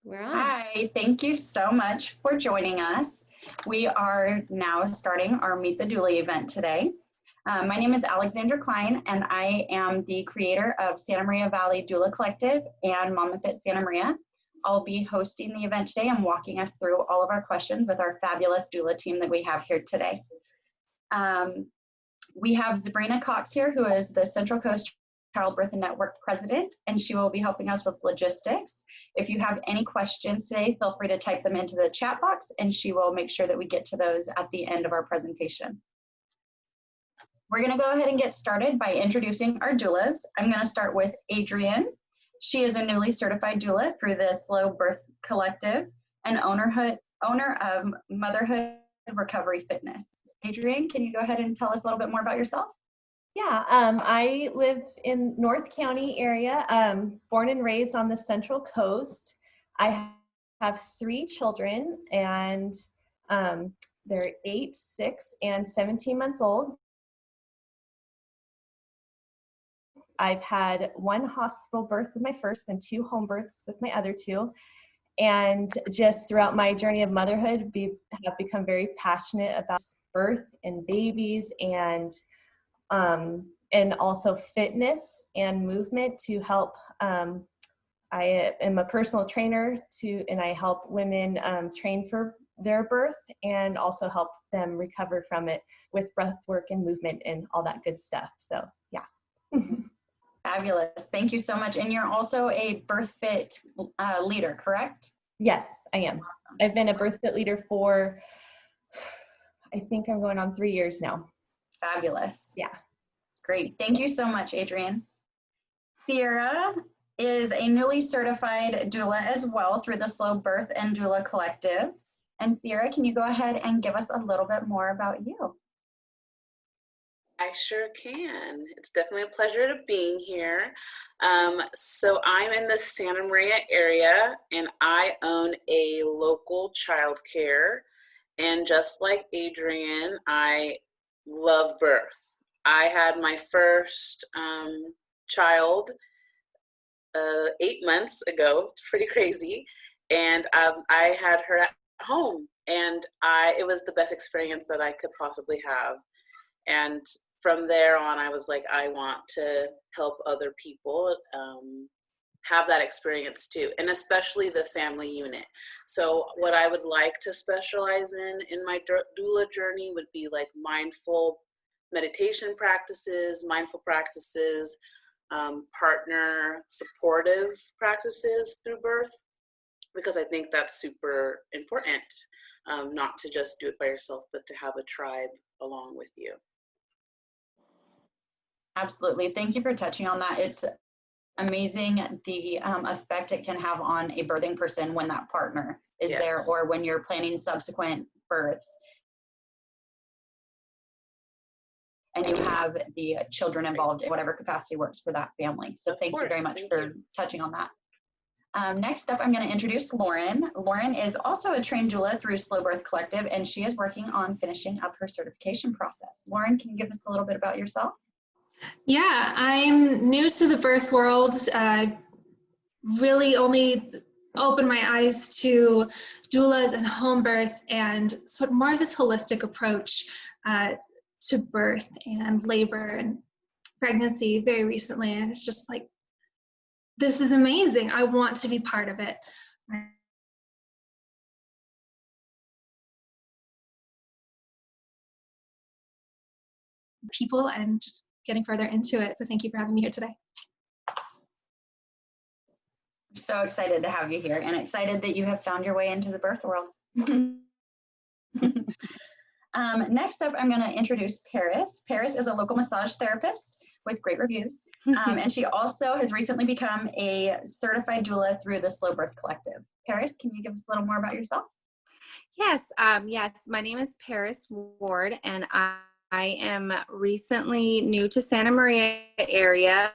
We're on. Hi, thank you so much for joining us. We are now starting our Meet the Doula event today. My name is Alexandra Klein, and I am the creator of Santa Maria Valley Doula Collective and Mama Fit Santa Maria. I'll be hosting the event today and walking us through all of our questions with our fabulous doula team that we have here today. We have Sabrina Cox here, who is the Central Coast Childbirth Network president, and she will be helping us with logistics. If you have any questions today, feel free to type them into the chat box, and she will make sure that we get to those at the end of our presentation. We're going to go ahead and get started by introducing our doulas. I'm going to start with Adrienne. She is a newly certified doula through the SLO Birth Collective and owner of Motherhood Recovery Fitness. Adrienne, can you go ahead and tell us a little bit more about yourself? Yeah, I live in North County area, born and raised on the Central Coast. I have 3 children, and they're 8, 6, and 17 months old. I've had 1 hospital birth with my first and 2 home births with my other 2. And just throughout my journey of motherhood, have become very passionate about birth and babies and also fitness and movement to help. I am a personal trainer and I help women train for their birth and also help them recover from it with breath work and movement and all that good stuff. So yeah. Fabulous. Thank you so much. And you're also a birth fit leader, correct? Yes, I am. Awesome. I've been a birth fit leader for, I think I'm going on 3 years now. Fabulous. Yeah. Great. Thank you so much, Adrienne. Sierra is a newly certified doula as well through the SLO Birth and Doula Collective. And Sierra, can you go ahead and give us a little bit more about you? I sure can. It's definitely a pleasure to being here. So I'm in the Santa Maria area and I own a local childcare. And just like Adrienne, I love birth. I had my first child 8 months ago. It's pretty crazy. And I had her at home and it was the best experience that I could possibly have. And from there on, I was like, I want to help other people have that experience too, and especially the family unit. So what I would like to specialize in my doula journey would be like mindful meditation practices, mindful practices, partner supportive practices through birth, because I think that's super important, not to just do it by yourself, but to have a tribe along with you. Absolutely. Thank you for touching on that. It's amazing the effect it can have on a birthing person when that partner is Yes. there, or when you're planning subsequent births and you have the children involved in whatever capacity works for that family. So thank you very much for touching on that. Next up, I'm going to introduce Lauren. Lauren is also a trained doula through SLO Birth Collective, and she is working on finishing up her certification process. Lauren, can you give us a little bit about yourself? Yeah, I'm new to the birth world. Really only opened my eyes to doulas and home birth and sort of more of this holistic approach to birth and labor and pregnancy very recently. And it's just like, this is amazing. I want to be part of it. People and just getting further into it. So thank you for having me here today. I'm so excited to have you here and excited that you have found your way into the birth world. Next up, I'm going to introduce Paris. Paris is a local massage therapist with great reviews. And she also has recently become a certified doula through the SLO Birth Collective. Paris, can you give us a little more about yourself? Yes, yes. My name is Paris Ward, and I am recently new to Santa Maria area.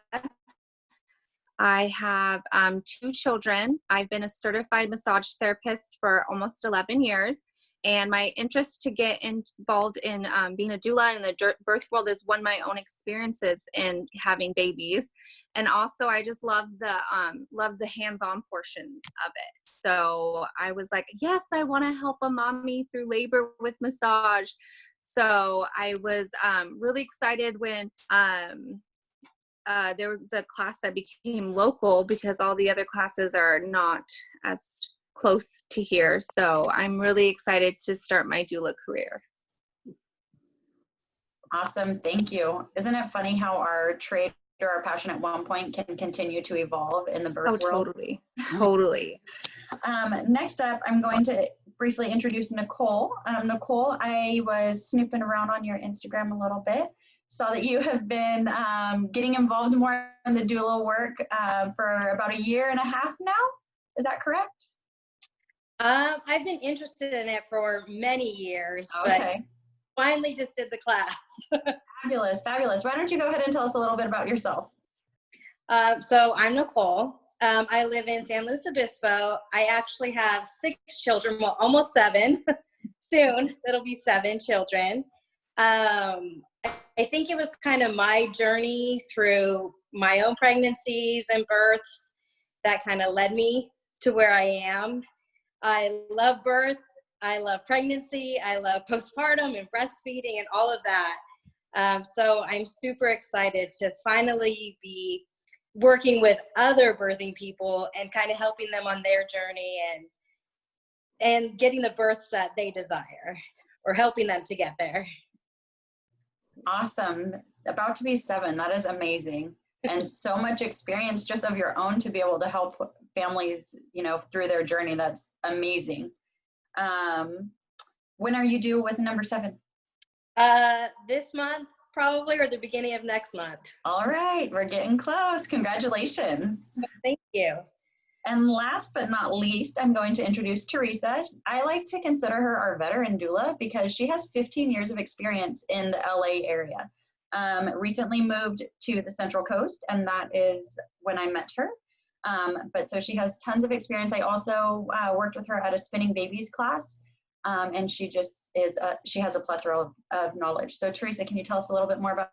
I have 2 children. I've been a certified massage therapist for almost 11 years, And my interest to get involved in being a doula in the birth world is one of my own experiences in having babies. And also I just love the hands-on portion of it. So I was like, yes, I want to help a mommy through labor with massage. So I was really excited when there was a class that became local, because all the other classes are not as close to here. So I'm really excited to start my doula career. Awesome, thank you. Isn't it funny how our trade or our passion at one point can continue to evolve in the birth world? Totally, totally. Next up, I'm going to briefly introduce Nicole. Nicole, I was snooping around on your Instagram a little bit. Saw that you have been getting involved more in the doula work for about 1.5 years now. Is that correct? I've been interested in it for many years, Okay. but finally just did the class. Fabulous, fabulous. Why don't you go ahead and tell us a little bit about yourself? So I'm Nicole. I live in San Luis Obispo. I actually have 6 children, well, almost 7. Soon it'll be 7 children. I think it was kind of my journey through my own pregnancies and births that kind of led me to where I am. I love birth, I love pregnancy, I love postpartum and breastfeeding and all of that. So I'm super excited to finally be working with other birthing people and kind of helping them on their journey and getting the births that they desire, or helping them to get there. Awesome. About to be 7. That is amazing. And so much experience just of your own to be able to help families, through their journey. That's amazing. When are you due with number 7? This month, probably, or the beginning of next month. All right, we're getting close. Congratulations. Thank you. And last but not least, I'm going to introduce Teresa. I like to consider her our veteran doula because she has 15 years of experience in the LA area. Recently moved to the Central Coast, and that is when I met her. But so she has tons of experience. I also worked with her at a spinning babies class, and she just is, she has a plethora of knowledge. So Teresa, can you tell us a little bit more about?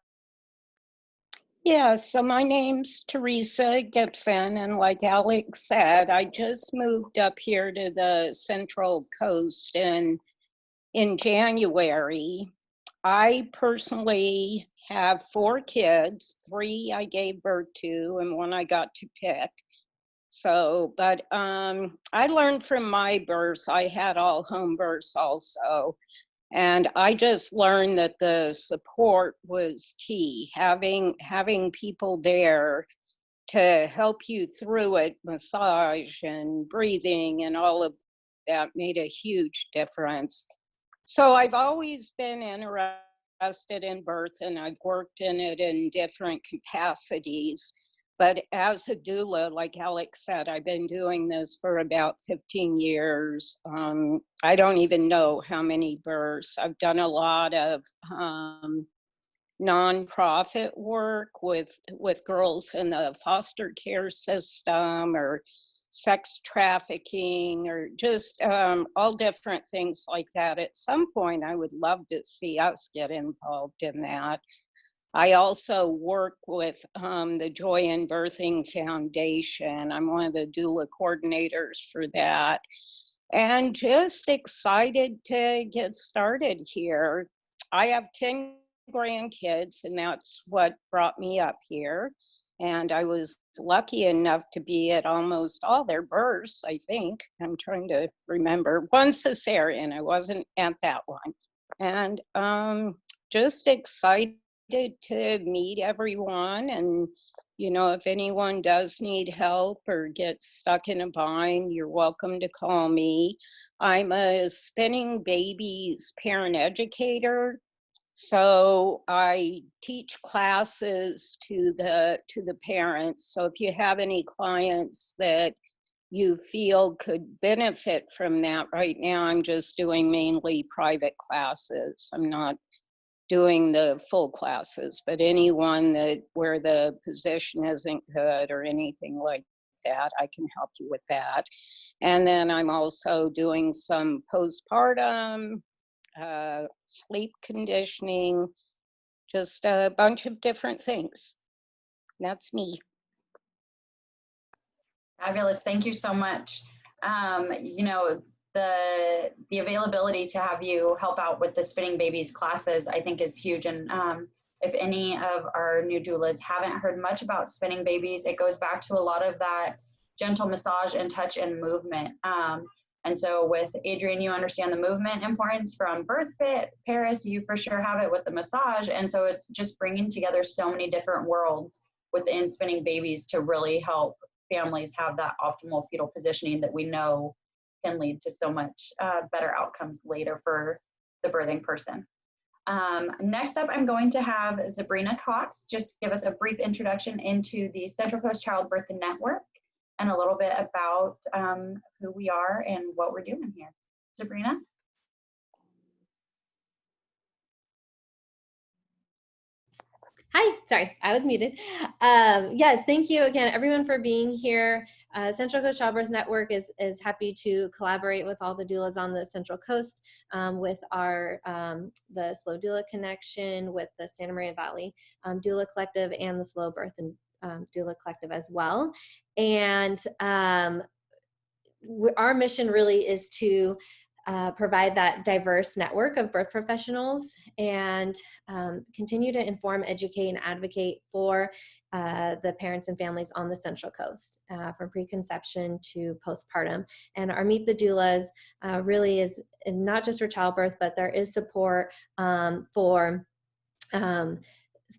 Yeah, so my name's Teresa Gibson, and like Alex said, I just moved up here to the Central Coast in January. I personally have 4 kids, 3 I gave birth to and 1 I got to pick. So, but I learned from my births. I had all home births also. And I just learned that the support was key. Having people there to help you through it, massage and breathing and all of that made a huge difference. So I've always been interested in birth, and I've worked in it in different capacities. But as a doula, like Alex said, I've been doing this for about 15 years. I don't even know how many births. I've done a lot of nonprofit work with girls in the foster care system, or sex trafficking, or just all different things like that. At some point, I would love to see us get involved in that. I also work with the Joy in Birthing Foundation. I'm one of the doula coordinators for that. And just excited to get started here. I have 10 grandkids, and that's what brought me up here. And I was lucky enough to be at almost all their births, I think. I'm trying to remember. 1 cesarean, I wasn't at that one. And just excited to meet everyone. And if anyone does need help or gets stuck in a bind, you're welcome to call me. I'm a spinning babies parent educator, so I teach classes to the parents. So if you have any clients that you feel could benefit from that, right now I'm just doing mainly private classes. I'm not doing the full classes, but anyone where the position isn't good or anything like that, I can help you with that. And then I'm also doing some postpartum, sleep conditioning, just a bunch of different things. That's me. Fabulous. Thank you so much. You know, the availability to have you help out with the Spinning Babies classes, I think is huge. And if any of our new doulas haven't heard much about Spinning Babies, it goes back to a lot of that gentle massage and touch and movement. And so with Adrienne, you understand the movement importance from Birth Fit. Paris, you for sure have it with the massage. And so it's just bringing together so many different worlds within Spinning Babies to really help families have that optimal fetal positioning that we know can lead to so much better outcomes later for the birthing person. Next up, I'm going to have Sabrina Cox just give us a brief introduction into the Central Coast Childbirth Network and a little bit about who we are and what we're doing here. Sabrina? Hi, sorry, I was muted. Yes, thank you again, everyone, for being here. Central Coast Childbirth Network is happy to collaborate with all the doulas on the Central Coast, with our the SLO Doula Connection, with the Santa Maria Valley Doula Collective, and the SLO Birth and Doula Collective as well. And our mission really is to provide that diverse network of birth professionals and continue to inform, educate, and advocate for the parents and families on the Central Coast, from preconception to postpartum. And our Meet the Doulas really is not just for childbirth, but there is support for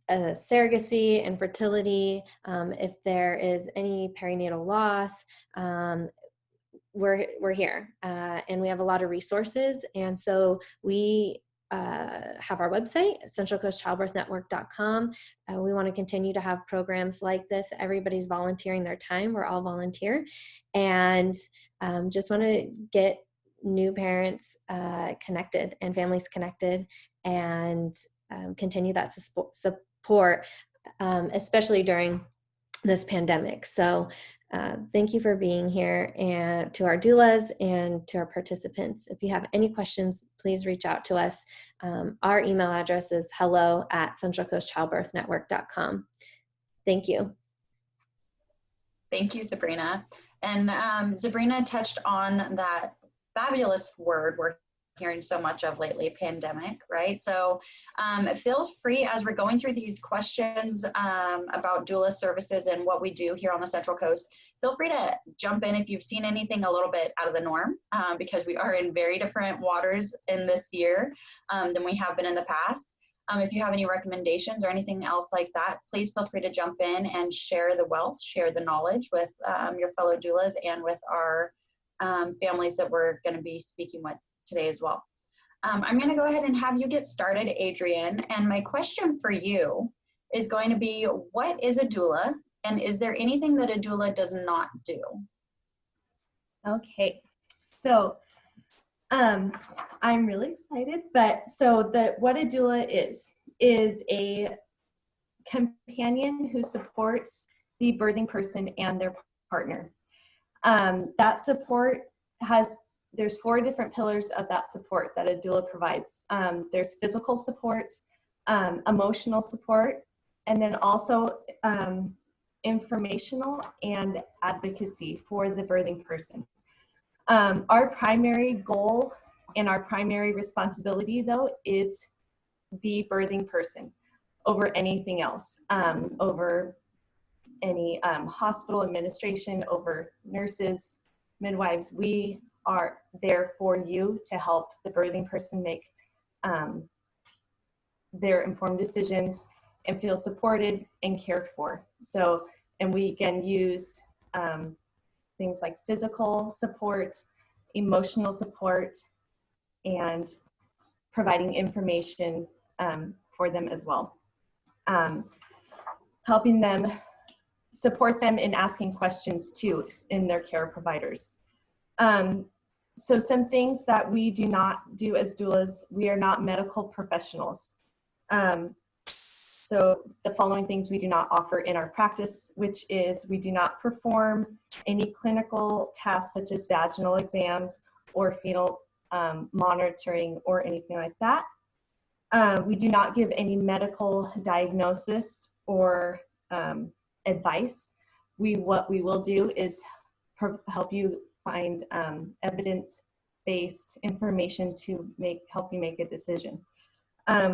surrogacy and fertility. If there is any perinatal loss, we're here, and we have a lot of resources. And so we have our website, centralcoastchildbirthnetwork.com. We want to continue to have programs like this. Everybody's volunteering their time. We're all volunteer, and just want to get new parents connected and families connected, and continue that support, especially during this pandemic. So thank you for being here, and to our doulas and to our participants. If you have any questions, please reach out to us. Our email address is hello@centralcoastchildbirthnetwork.com. Thank you. Thank you, Sabrina. And Sabrina touched on that fabulous word we're hearing so much of lately, pandemic, right? So feel free, as we're going through these questions about doula services and what we do here on the Central Coast, feel free to jump in if you've seen anything a little bit out of the norm, because we are in very different waters in this year than we have been in the past. If you have any recommendations or anything else like that, please feel free to jump in and share the wealth, share the knowledge with your fellow doulas and with our families that we're going to be speaking with today as well. I'm going to go ahead and have you get started, Adrienne. And my question for you is going to be, what is a doula? And is there anything that a doula does not do? Okay, so I'm really excited, but so what a doula is a companion who supports the birthing person and their partner. That support there's 4 different pillars of that support that a doula provides. There's physical support, emotional support, and then also informational and advocacy for the birthing person. Our primary goal and our primary responsibility, though, is the birthing person over anything else, over any hospital administration, over nurses, midwives. We are there for you to help the birthing person make their informed decisions and feel supported and cared for. So, and we can use things like physical support, emotional support, and providing information for them as well. Helping them, support them in asking questions too in their care providers. So some things that we do not do as doulas, we are not medical professionals. So the following things we do not offer in our practice, which is we do not perform any clinical tasks such as vaginal exams or fetal monitoring or anything like that. We do not give any medical diagnosis or advice. What we will do is help you find evidence-based information to help you make a decision.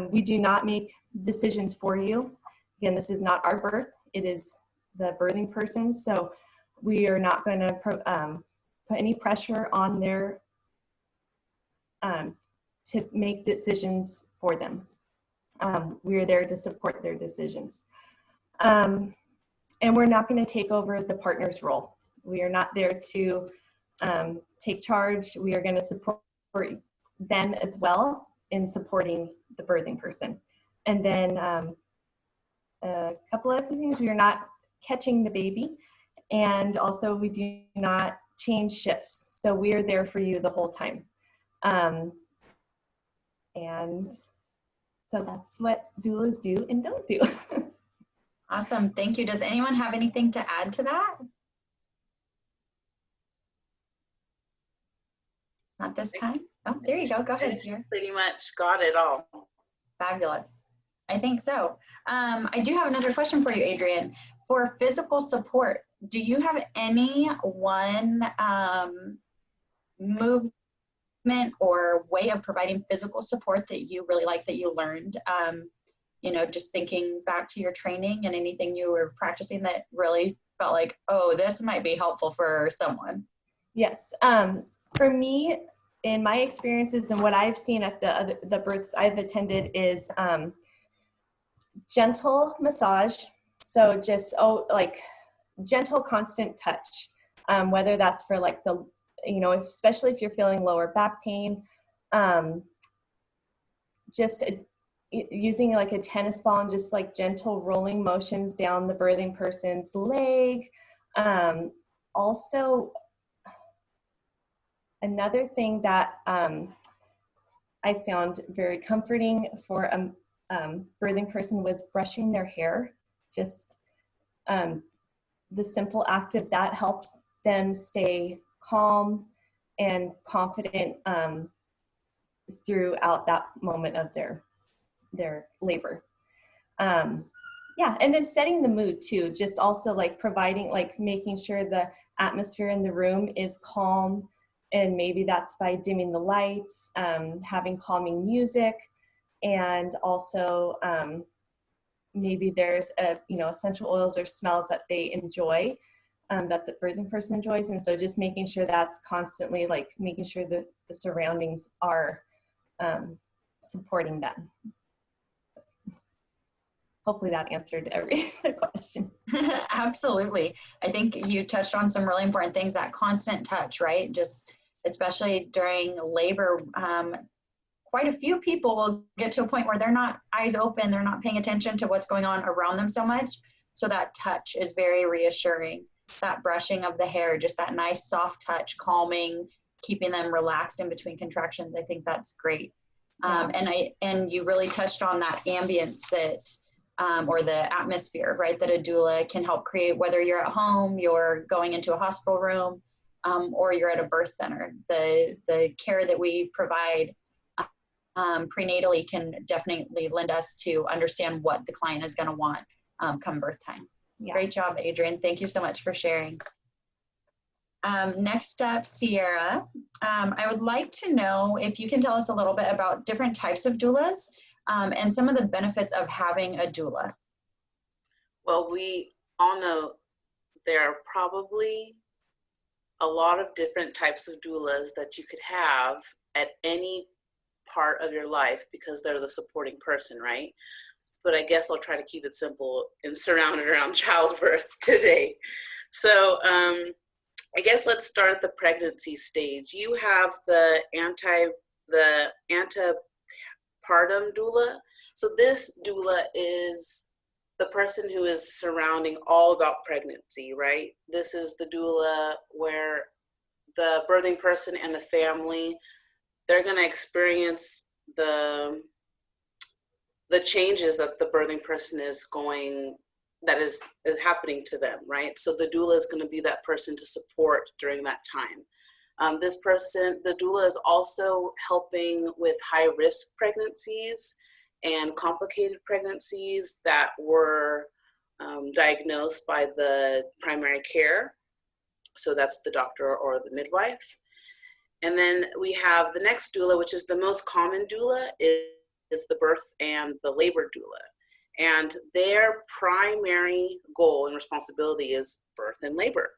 We do not make decisions for you. Again, this is not our birth, it is the birthing person, so we are not going to put any pressure on their to make decisions for them. We are there to support their decisions. And we're not going to take over the partner's role. We are not there to take charge. We are going to support them as well in supporting the birthing person. And then a couple other things, we are not catching the baby. And also we do not change shifts. So we are there for you the whole time. And so that's what doulas do and don't do. Awesome, thank you. Does anyone have anything to add to that? Not this time? Oh, there you go, go ahead, Sierra. Pretty much got it all. Fabulous. I think so. I do have another question for you, Adrian. For physical support, do you have any one movement or way of providing physical support that you really like, that you learned? You know, just thinking back to your training and anything you were practicing that really felt like, oh, this might be helpful for someone. Yes. For me, in my experiences and what I've seen at the births I've attended is gentle massage. So just, like gentle, constant touch, whether that's for like the, you know, especially if you're feeling lower back pain, just using like a tennis ball and just like gentle rolling motions down the birthing person's leg. Also, another thing that I found very comforting for a birthing person was brushing their hair. Just the simple act of that helped them stay calm and confident throughout that moment of their labor. Yeah, and then setting the mood too, just also like providing, like making sure the atmosphere in the room is calm, and maybe that's by dimming the lights, having calming music, and also maybe there's essential oils or smells that they enjoy, that the birthing person enjoys, and so just making sure that's constantly like making sure that the surroundings are supporting them. Hopefully that answered every question. Absolutely. I think you touched on some really important things, that constant touch, right? Just especially during labor, quite a few people will get to a point where they're not eyes open, they're not paying attention to what's going on around them so much. So that touch is very reassuring. That brushing of the hair, just that nice soft touch, calming, keeping them relaxed in between contractions. I think that's great. Yeah. And you really touched on that ambience that, or the atmosphere, right, that a doula can help create, whether you're at home, you're going into a hospital room, or you're at a birth center. The care that we provide prenatally can definitely lend us to understand what the client is going to want come birth time. Yeah. Great job, Adrian. Thank you so much for sharing. Next up, Sierra. I would like to know if you can tell us a little bit about different types of doulas and some of the benefits of having a doula. Well, we all know there are probably a lot of different types of doulas that you could have at any part of your life because they're the supporting person, right? But I guess I'll try to keep it simple and surrounded around childbirth today. So I guess let's start at the pregnancy stage. You have the antepartum doula. So this doula is the person who is surrounding all about pregnancy, right? This is the doula where the birthing person and the family, they're going to experience the the changes that the birthing person is going, that is happening to them, right? So the doula is going to be that person to support during that time. This person, the doula, is also helping with high risk pregnancies and complicated pregnancies that were diagnosed by the primary care. So that's the doctor or the midwife. And then we have the next doula, which is the most common doula, is the birth and the labor doula. And their primary goal and responsibility is birth and labor.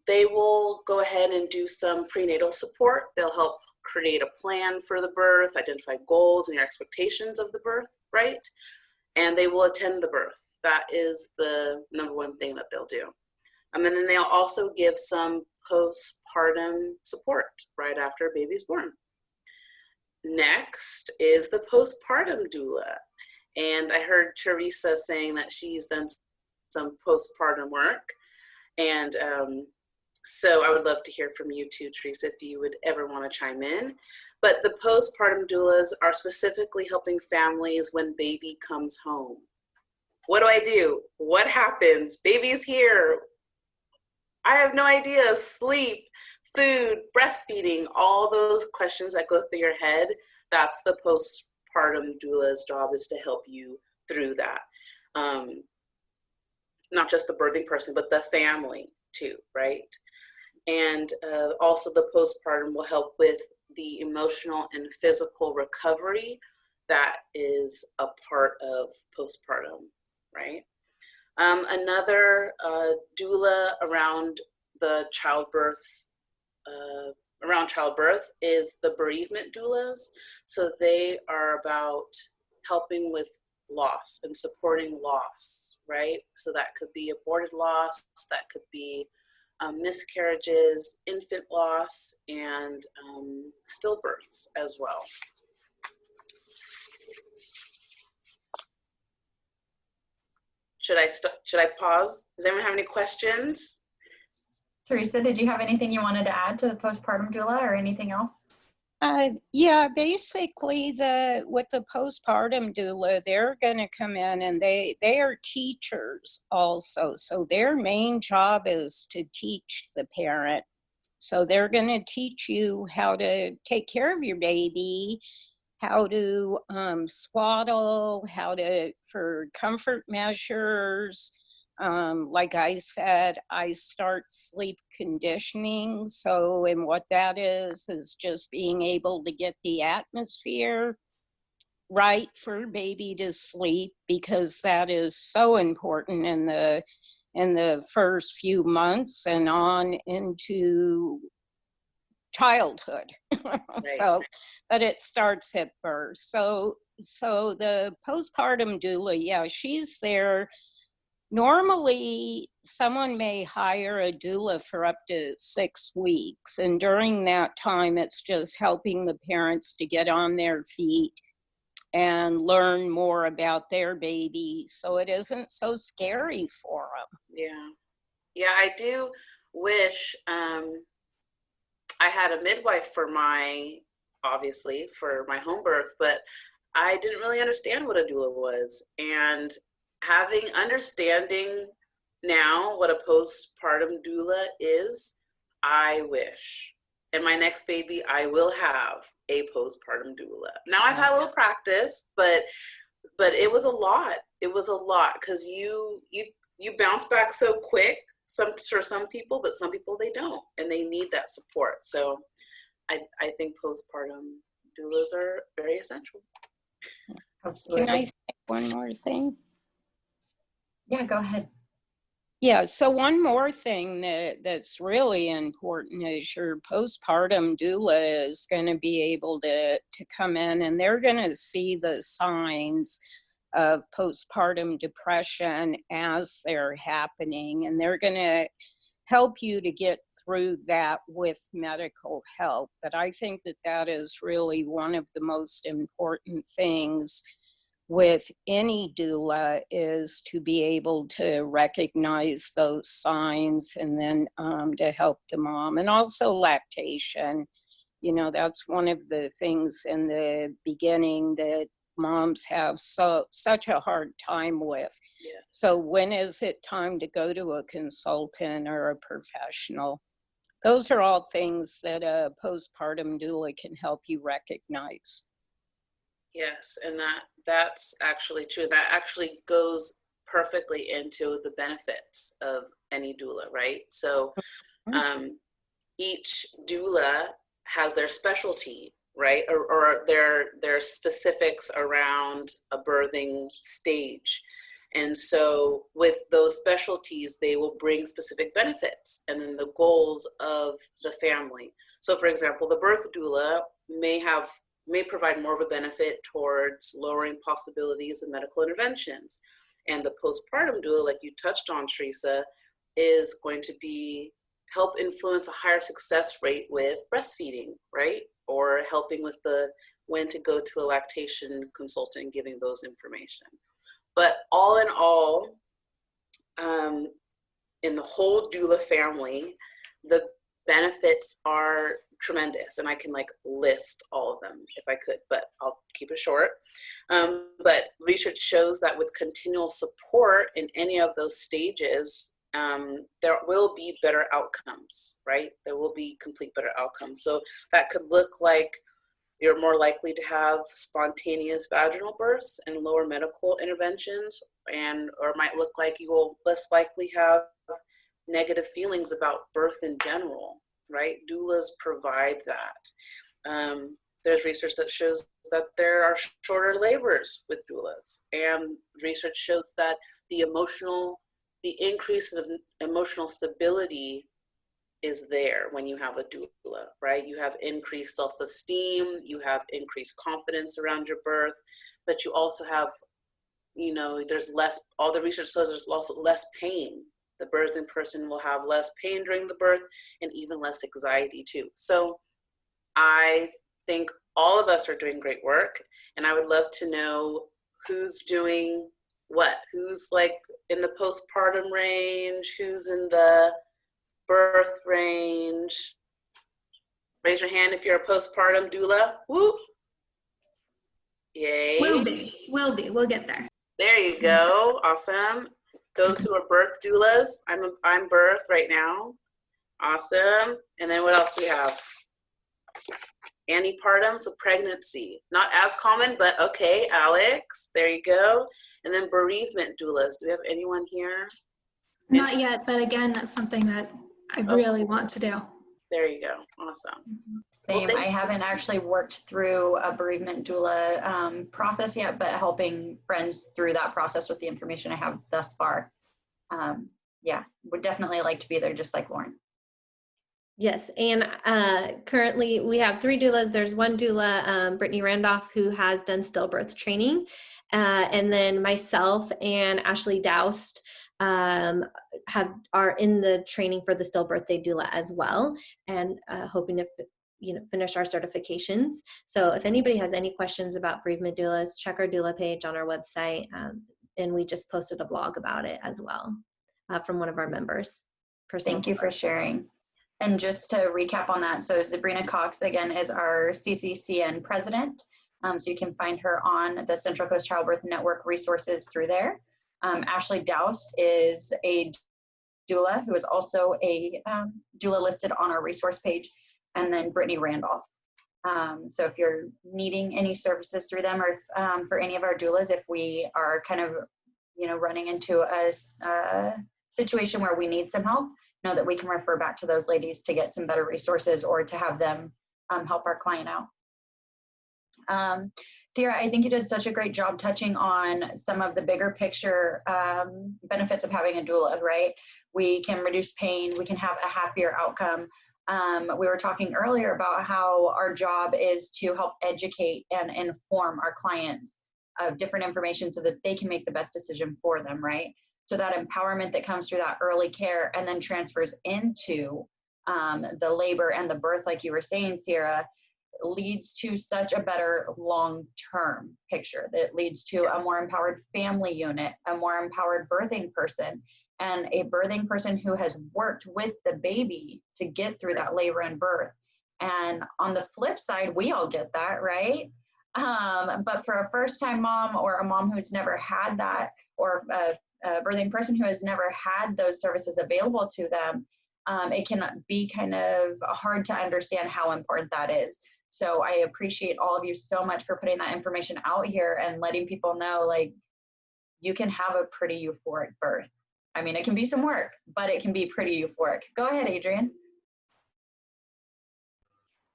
They will go ahead and do some prenatal support. They'll help create a plan for the birth, identify goals and your expectations of the birth, right? And they will attend the birth. That is the number one thing that they'll do. And then they'll also give some postpartum support right after a baby's born. Next is the postpartum doula. And I heard Teresa saying that she's done some postpartum work. And so I would love to hear from you too, Teresa, if you would ever want to chime in. But the postpartum doulas are specifically helping families when baby comes home. What do I do? What happens? Baby's here. I have no idea. Sleep, food, breastfeeding, all those questions that go through your head, that's the postpartum doula's job, is to help you through that. Not just the birthing person, but the family too, right? And also the postpartum will help with the emotional and physical recovery that is a part of postpartum, right? Another doula around the childbirth, is the bereavement doulas. So they are about helping with loss and supporting loss, right? So that could be aborted loss, that could be miscarriages, infant loss, and stillbirths as well. Should I pause? Does anyone have any questions? Teresa, did you have anything you wanted to add to the postpartum doula or anything else? Yeah, basically with the postpartum doula, they're going to come in and they are teachers also. So their main job is to teach the parent. So they're going to teach you how to take care of your baby, how to swaddle, for comfort measures. Like I said, I start sleep conditioning. So, and what that is just being able to get the atmosphere right for baby to sleep, because that is so important in the first few months and on into childhood. Right. So, but it starts at birth. So the postpartum doula, yeah, she's there. Normally, someone may hire a doula for up to 6 weeks. And during that time, it's just helping the parents to get on their feet and learn more about their baby, so it isn't so scary for them. Yeah, I do wish I had a midwife for my home birth, but I didn't really understand what a doula was. And understanding now what a postpartum doula is, I wish. And my next baby, I will have a postpartum doula. Now I've had a little practice, but it was a lot. It was a lot, because you bounce back so quick. For some people, but some people they don't, and they need that support. So I think postpartum doulas are very essential. Absolutely. Can I say one more thing? Yeah, go ahead. Yeah, so one more thing that's really important is your postpartum doula is going to be able to come in, and they're going to see the signs of postpartum depression as they're happening, and they're going to help you to get through that with medical help. But I think that is really one of the most important things with any doula, is to be able to recognize those signs, and then to help the mom. And also lactation, that's one of the things in the beginning that moms have such a hard time with. Yes. So when is it time to go to a consultant or a professional? Those are all things that a postpartum doula can help you recognize. Yes, and that's actually true. That actually goes perfectly into the benefits of any doula, right? So each doula has their specialty, right? Or their specifics around a birthing stage. And so with those specialties, they will bring specific benefits and then the goals of the family. So for example, the birth doula may provide more of a benefit towards lowering possibilities of medical interventions. And the postpartum doula, like you touched on, Teresa, is going to help influence a higher success rate with breastfeeding, right? Or helping with when to go to a lactation consultant and giving those information. But all in all, in the whole doula family, the benefits are tremendous, and I can list all of them if I could, but I'll keep it short. But research shows that with continual support in any of those stages, there will be better outcomes, right? There will be complete better outcomes. So that could look like you're more likely to have spontaneous vaginal births and lower medical interventions, or it might look like you will less likely have negative feelings about birth in general, right? Doulas provide that. There's research that shows that there are shorter labors with doulas, and research shows that the increase of emotional stability is there when you have a doula, right? You have increased self-esteem, you have increased confidence around your birth, but you also have, there's less, all the research says there's also less pain. The birthing person will have less pain during the birth and even less anxiety too. So I think all of us are doing great work, and I would love to know who's doing what, who's in the postpartum range, who's in the birth range. Raise your hand if you're a postpartum doula. Woo! Yay. Will be. We'll get there. There you go. Awesome. Those who are birth doulas, I'm birth right now. Awesome. And then what else do we have? Antepartum, so pregnancy. Not as common, but okay, Alex. There you go. And then bereavement doulas. Do we have anyone here? Not yet, but again, that's something that I really want to do. There you go. Awesome. Same. Well, I haven't actually worked through a bereavement doula process yet, but helping friends through that process with the information I have thus far. Yeah, would definitely like to be there, just like Lauren. Yes, and currently we have 3 doulas. There's one doula, Brittany Randolph, who has done stillbirth training, and then myself and Ashley Doust are in the training for the stillbirth doula as well, and hoping to finish our certifications. So if anybody has any questions about bereavement doulas, check our doula page on our website, and we just posted a blog about it as well from one of our members. Thank you for sharing. And just to recap on that, so Sabrina Cox, again, is our CCCN president. So you can find her on the Central Coast Childbirth Network resources through there. Ashley Doust is a doula who is also a doula listed on our resource page. And then Brittany Randolph. So if you're needing any services through them, or if, for any of our doulas, if we are kind of, running into a situation where we need some help, know that we can refer back to those ladies to get some better resources or to have them help our client out. Sierra, I think you did such a great job touching on some of the bigger picture benefits of having a doula, right? We can reduce pain, we can have a happier outcome. We were talking earlier about how our job is to help educate and inform our clients of different information so that they can make the best decision for them, right? So that empowerment that comes through that early care and then transfers into the labor and the birth, like you were saying, Sierra, leads to such a better long-term picture. That leads to a more empowered family unit, a more empowered birthing person, and a birthing person who has worked with the baby to get through that labor and birth. And on the flip side, we all get that, right? But for a first-time mom or a mom who's never had that, or a birthing person who has never had those services available to them, it can be kind of hard to understand how important that is. So I appreciate all of you so much for putting that information out here and letting people know, like, you can have a pretty euphoric birth. I mean, it can be some work, but it can be pretty euphoric. Go ahead, Adrienne.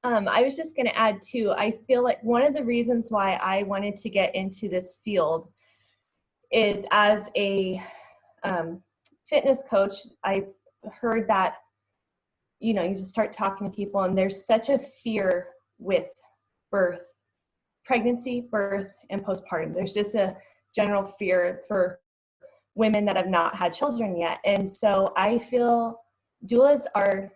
I was just going to add too, I feel like one of the reasons why I wanted to get into this field is, as a fitness coach, I've heard that, you know, you just start talking to people and there's such a fear with birth, pregnancy, birth, and postpartum. There's just a general fear for women that have not had children yet. And so I feel doulas are,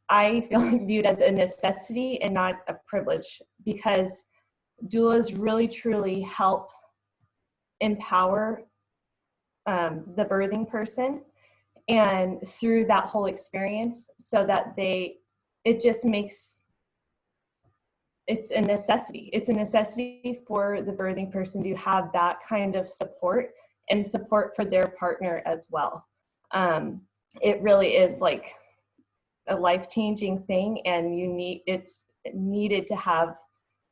I feel like, viewed as a necessity and not a privilege, because doulas really truly help empower the birthing person and through that whole experience, so that it just makes, it's a necessity. It's a necessity for the birthing person to have that kind of support and support for their partner as well. It really is like a life-changing thing, and it's needed to have,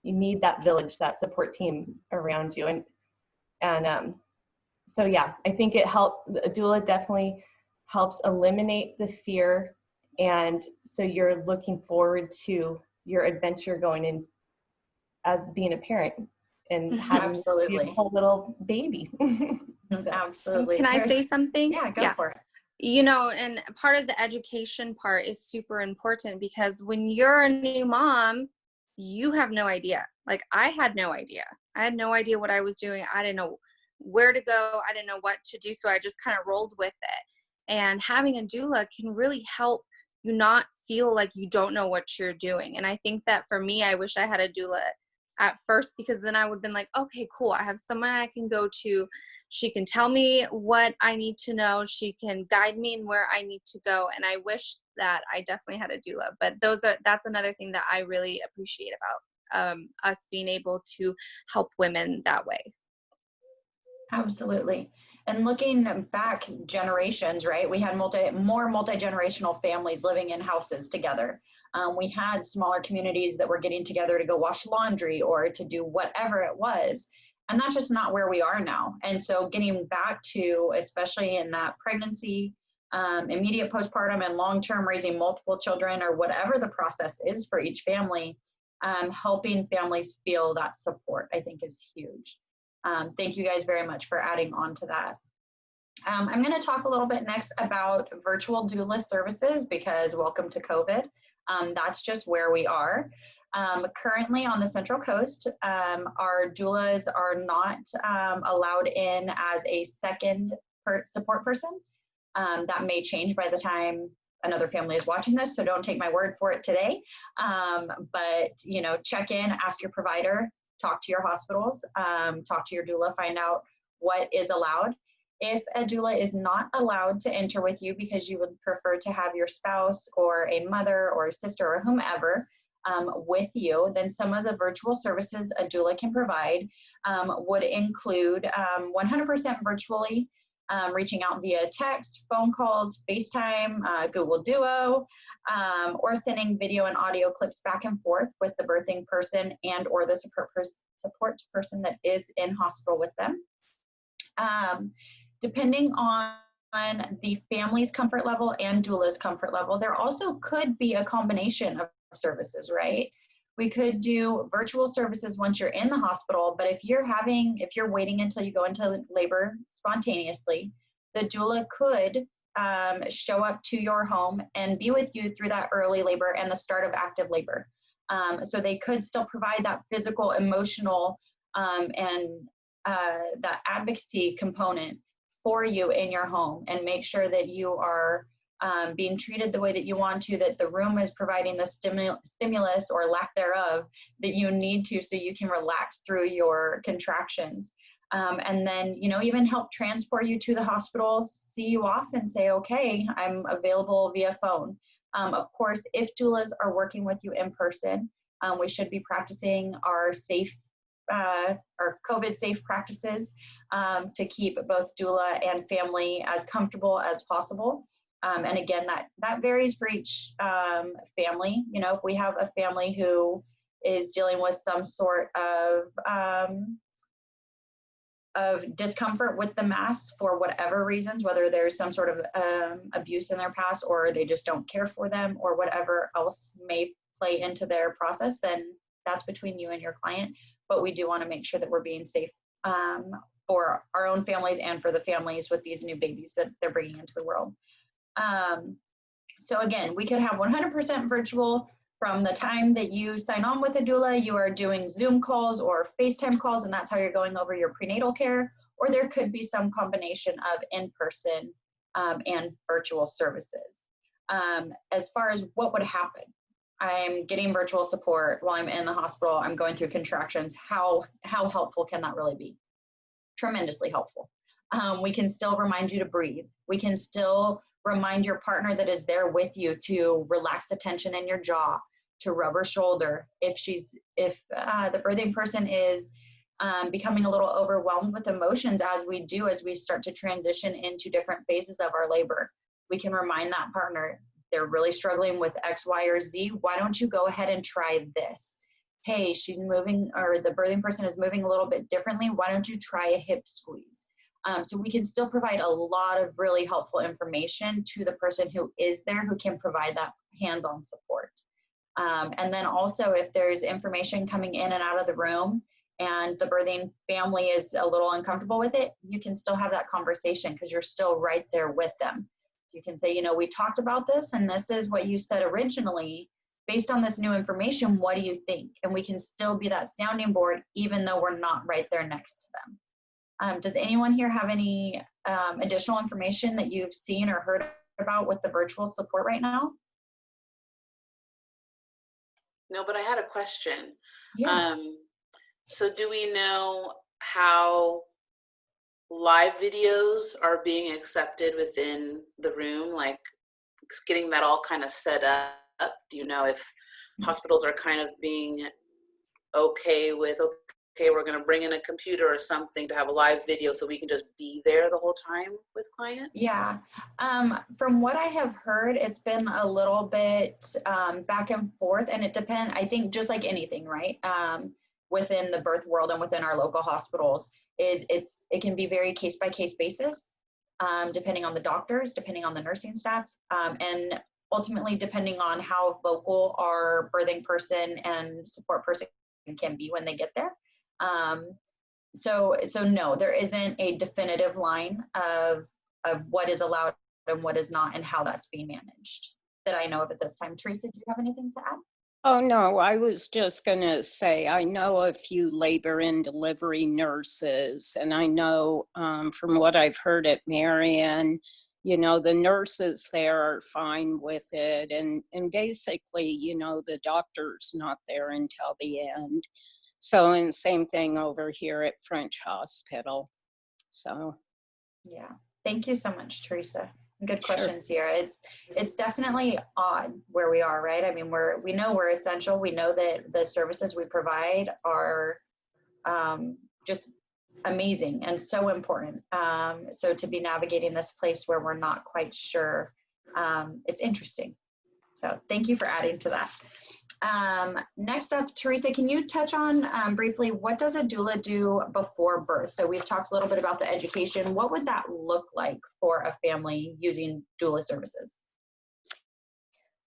you need that village, that support team around you. And so yeah, I think a doula definitely helps eliminate the fear, and so you're looking forward to your adventure going in as being a parent and having a beautiful little baby. Absolutely. Can I say something? Yeah, go for it. You know, and part of the education part is super important, because when you're a new mom, you have no idea. Like, I had no idea. I had no idea what I was doing. I didn't know where to go. I didn't know what to do. So I just kind of rolled with it. And having a doula can really help you not feel like you don't know what you're doing. And I think that for me, I wish I had a doula at first, because then I would have been like, okay, cool. I have someone I can go to. She can tell me what I need to know. She can guide me in where I need to go. And I wish that I definitely had a doula. But that's another thing that I really appreciate about us being able to help women that way. Absolutely. And looking back generations, right? We had more multi-generational families living in houses together. We had smaller communities that were getting together to go wash laundry or to do whatever it was. And that's just not where we are now. And so getting back to, especially in that pregnancy, immediate postpartum, and long-term raising multiple children, or whatever the process is for each family, helping families feel that support, I think, is huge. Thank you guys very much for adding on to that. I'm going to talk a little bit next about virtual doula services, because welcome to COVID. That's just where we are. Currently on the Central Coast, our doulas are not allowed in as a second support person. That may change by the time another family is watching this, so don't take my word for it today. But, you know, check in, ask your provider, talk to your hospitals, talk to your doula, find out what is allowed. If a doula is not allowed to enter with you because you would prefer to have your spouse or a mother or a sister or whomever with you, then some of the virtual services a doula can provide would include 100% virtually, reaching out via text, phone calls, FaceTime, Google Duo, or sending video and audio clips back and forth with the birthing person and or the support person that is in hospital with them. Depending on the family's comfort level and doula's comfort level, there also could be a combination of services, right? We could do virtual services once you're in the hospital, but if you're waiting until you go into labor spontaneously, the doula could show up to your home and be with you through that early labor and the start of active labor. So they could still provide that physical, emotional, and that advocacy component for you in your home, and make sure that you are being treated the way that you want to, that the room is providing the stimulus or lack thereof that you need to, so you can relax through your contractions. And then, you know, even help transport you to the hospital, see you off and say, okay, I'm available via phone. Of course, if doulas are working with you in person, We should be practicing our COVID safe practices to keep both doula and family as comfortable as possible. And again, that varies for each family. You know, if we have a family who is dealing with some sort of discomfort with the mask for whatever reasons, whether there's some sort of abuse in their past, or they just don't care for them, or whatever else may play into their process, then that's between you and your client. But we do want to make sure that we're being safe for our own families and for the families with these new babies that they're bringing into the world. So again, we could have 100% virtual. From the time that you sign on with a doula, you are doing Zoom calls or FaceTime calls, and that's how you're going over your prenatal care. Or there could be some combination of in-person and virtual services. As far as what would happen, I'm getting virtual support while I'm in the hospital, I'm going through contractions. How helpful can that really be? Tremendously helpful. We can still remind you to breathe. We can still remind your partner that is there with you to relax the tension in your jaw, to rub her shoulder. If the birthing person is becoming a little overwhelmed with emotions, as we start to transition into different phases of our labor, we can remind that partner, they're really struggling with X, Y, or Z. Why don't you go ahead and try this? Hey, she's moving, or the birthing person is moving a little bit differently. Why don't you try a hip squeeze? So we can still provide a lot of really helpful information to the person who is there, who can provide that hands-on support. And then also, if there's information coming in and out of the room and the birthing family is a little uncomfortable with it, you can still have that conversation because you're still right there with them. So you can say, you know, we talked about this and this is what you said originally. Based on this new information, what do you think? And we can still be that sounding board even though we're not right there next to them. Does anyone here have any additional information that you've seen or heard about with the virtual support right now? No, but I had a question. Yeah. So do we know how live videos are being accepted within the room, like getting that all kind of set up? Do you know if hospitals are kind of being okay with, okay, we're going to bring in a computer or something to have a live video so we can just be there the whole time with clients? Yeah. From what I have heard, it's been a little bit back and forth, and it depends, I think, just like anything, right? Within the birth world and within our local hospitals, it can be very case-by-case basis, depending on the doctors, depending on the nursing staff, and ultimately depending on how vocal our birthing person and support person can be when they get there. So no, there isn't a definitive line of what is allowed and what is not and how that's being managed that I know of at this time. Teresa, do you have anything to add? Oh, no, I was just going to say, I know a few labor and delivery nurses, and I know from what I've heard at Marion, you know, the nurses there are fine with it. And basically, you know, the doctor's not there until the end. So, and same thing over here at French Hospital. So. Yeah, thank you so much, Teresa. Good Sure. questions here. It's definitely odd where we are, right? I mean, we know we're essential. We know that the services we provide are just amazing and so important. So to be navigating this place where we're not quite sure, it's interesting. So thank you for adding to that. Next up, Teresa, can you touch on briefly, what does a doula do before birth? So we've talked a little bit about the education. What would that look like for a family using doula services?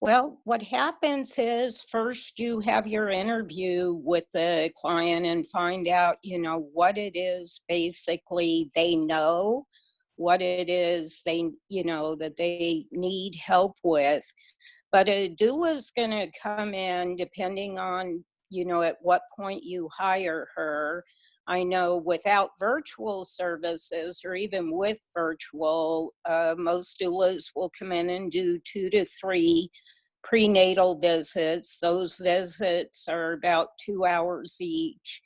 Well, what happens is first you have your interview with the client and find out, you know, what it is basically they know, what it is they, you know, that they need help with. But a doula is going to come in depending on, you know, at what point you hire her. I know without virtual services or even with virtual, most doulas will come in and do 2 to 3 prenatal visits. Those visits are about 2 hours each.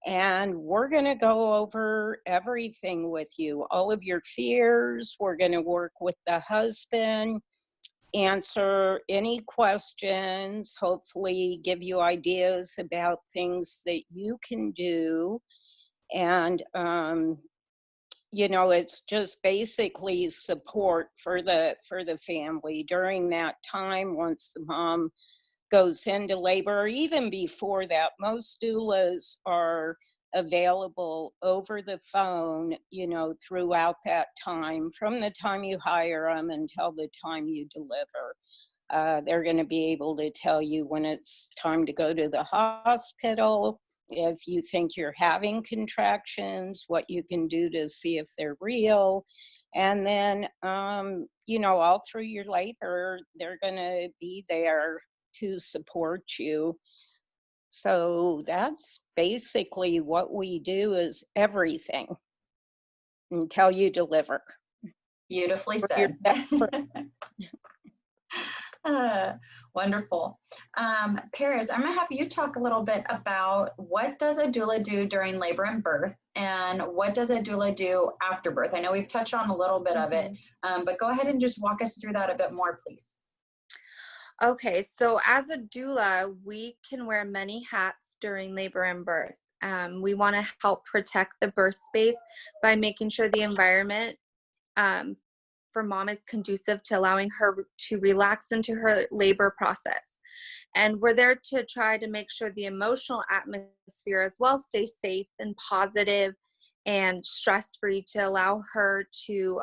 And we're going to go over everything with you, all of your fears. We're going to work with the husband. answer any questions, hopefully give you ideas about things that you can do. And, you know, it's just basically support for the family during that time once the mom goes into labor, or even before that. Most doulas are available over the phone, you know, throughout that time, from the time you hire them until the time you deliver. They're going to be able to tell you when it's time to go to the hospital, if you think you're having contractions, what you can do to see if they're real. And then, you know, all through your labor, they're going to be there to support you. So that's basically what we do, is everything until you deliver. Beautifully For said. Wonderful. Paris, I'm gonna have you talk a little bit about what does a doula do during labor and birth, and what does a doula do after birth? I know we've touched on a little bit of it, but go ahead and just walk us through that a bit more, please. Okay, so as a doula, we can wear many hats during labor and birth. We want to help protect the birth space by making sure the environment for mom is conducive to allowing her to relax into her labor process. And we're there to try to make sure the emotional atmosphere as well stays safe and positive and stress-free to allow her to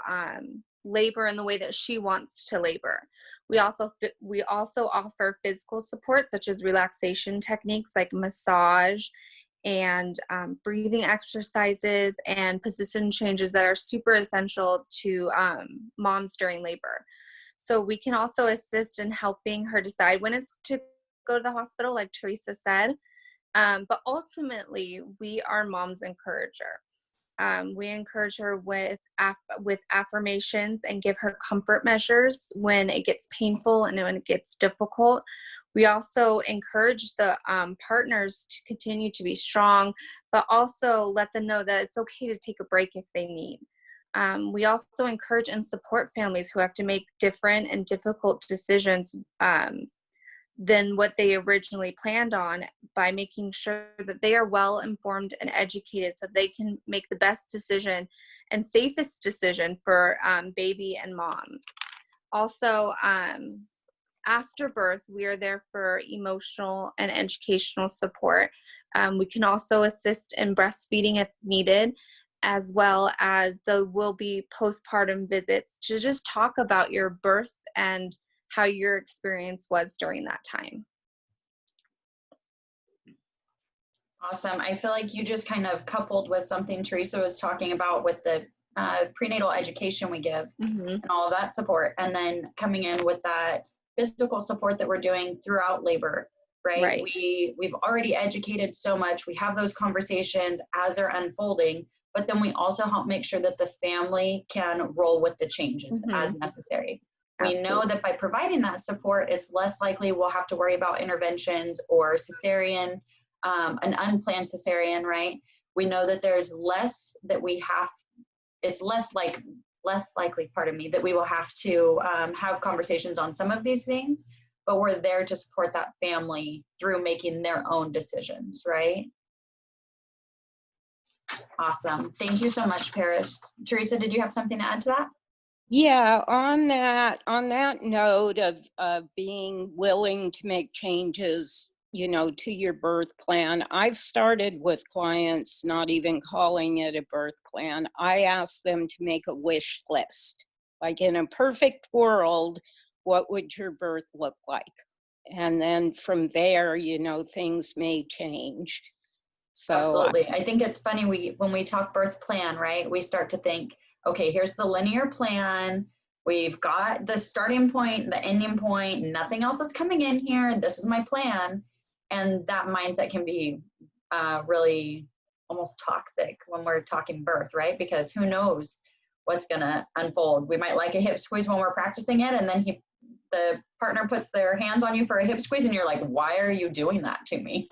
labor in the way that she wants to labor. We also offer physical support, such as relaxation techniques like massage and breathing exercises and position changes that are super essential to moms during labor. So we can also assist in helping her decide when it's to go to the hospital, like Teresa said. But ultimately, we are mom's encourager. We encourage her with affirmations and give her comfort measures when it gets painful and when it gets difficult. We also encourage the partners to continue to be strong, but also let them know that it's okay to take a break if they need. We also encourage and support families who have to make different and difficult decisions than what they originally planned on, by making sure that they are well informed and educated so they can make the best decision and safest decision for baby and mom. Also, after birth, we are there for emotional and educational support. We can also assist in breastfeeding if needed, as well as there will be postpartum visits to just talk about your birth and how your experience was during that time. Awesome. I feel like you just kind of coupled with something Teresa was talking about with the prenatal education we give and all of that support, and then coming in with that physical support that we're doing throughout labor, right? We've already educated so much. We have those conversations as they're unfolding, but then we also help make sure that the family can roll with the changes as necessary. We know that by providing that support, it's less likely we'll have to worry about interventions or cesarean, an unplanned cesarean, right? We know that there's less that we have, it's less likely, pardon me, that we will have to have conversations on some of these things, but we're there to support that family through making their own decisions, right? Awesome. Thank you so much, Paris. Teresa, did you have something to add to that? Yeah, on that note of being willing to make changes, you know, to your birth plan, I've started with clients not even calling it a birth plan. I ask them to make a wish list. Like, in a perfect world, what would your birth look like? And then from there, you know, things may change. So absolutely. I think it's funny, when we talk birth plan, right, we start to think, okay, here's the linear plan. We've got the starting point, the ending point, nothing else is coming in here. This is my plan. And that mindset can be really almost toxic when we're talking birth, right? Because who knows what's gonna unfold. We might like a hip squeeze when we're practicing it, and then the partner puts their hands on you for a hip squeeze and you're like, why are you doing that to me?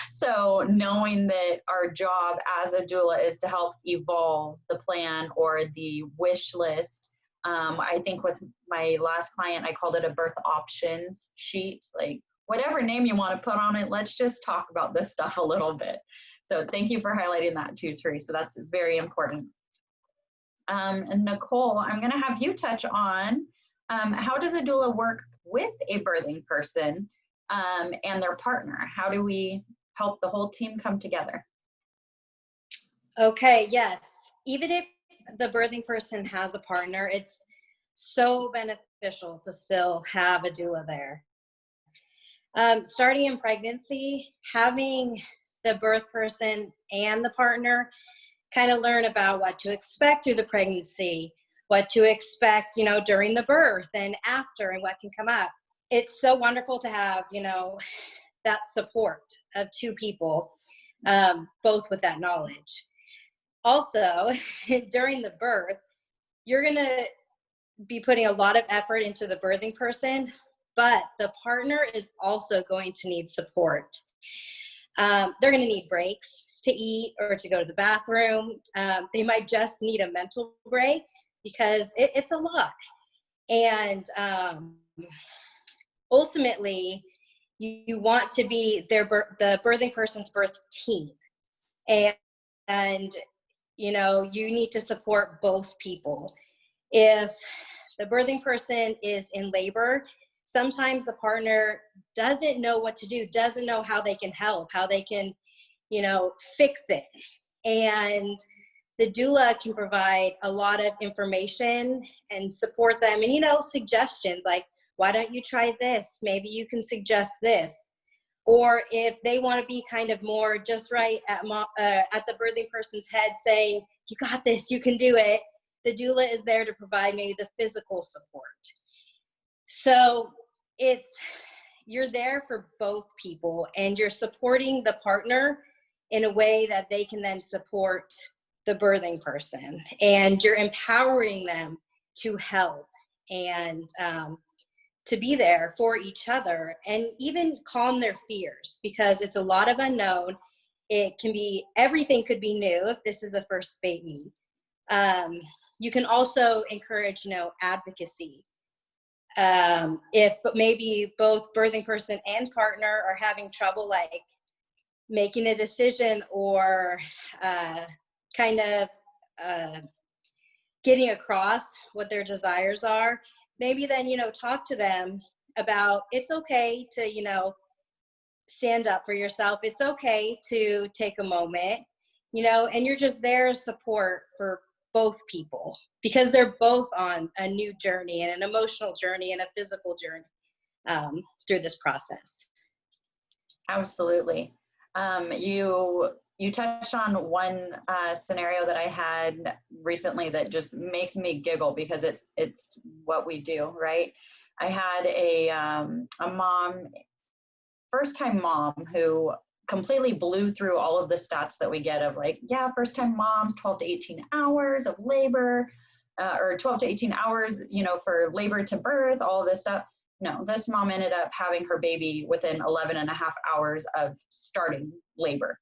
So knowing that our job as a doula is to help evolve the plan or the wish list I think with my last client, I called it a birth options sheet, like whatever name you want to put on it, let's just talk about this stuff a little bit. So thank you for highlighting that too, Teresa. That's very important. And Nicole, I'm going to have you touch on how does a doula work with a birthing person and their partner? How do we help the whole team come together? Okay, yes. Even if the birthing person has a partner, it's so beneficial to still have a doula there. Starting in pregnancy, having the birth person and the partner kind of learn about what to expect through the pregnancy, what to expect, you know, during the birth and after, and what can come up. It's so wonderful to have, you know, that support of two people, both with that knowledge. Also, during the birth, you're going to be putting a lot of effort into the birthing person, but the partner is also going to need support. They're going to need breaks to eat or to go to the bathroom. They might just need a mental break because it's a lot. And ultimately, you want to be the birthing person's birth team. And you know, you need to support both people. If the birthing person is in labor, sometimes the partner doesn't know what to do, doesn't know how they can help, how they can, you know, fix it. And the doula can provide a lot of information and support them and, you know, suggestions like, why don't you try this? Maybe you can suggest this. Or if they want to be kind of more just right at the birthing person's head saying, you got this, you can do it, the doula is there to provide maybe the physical support. So you're there for both people and you're supporting the partner in a way that they can then support the birthing person, and you're empowering them to help and to be there for each other and even calm their fears, because it's a lot of unknown. It can be, everything could be new if this is the first baby. You can also encourage, you know, advocacy. If maybe both birthing person and partner are having trouble like making a decision or kind of getting across what their desires are, maybe then, you know, talk to them about it's okay to, you know, stand up for yourself. It's okay to take a moment, you know, and you're just there as support for both people because they're both on a new journey and an emotional journey and a physical journey through this process. Absolutely. You touched on one scenario that I had recently that just makes me giggle because it's what we do, right? I had a mom, first-time mom, who completely blew through all of the stats that we get of like, yeah, first-time moms, 12 to 18 hours of labor, or 12 to 18 hours, you know, for labor to birth, all of this stuff. No, this mom ended up having her baby within 11 and a half hours of starting labor.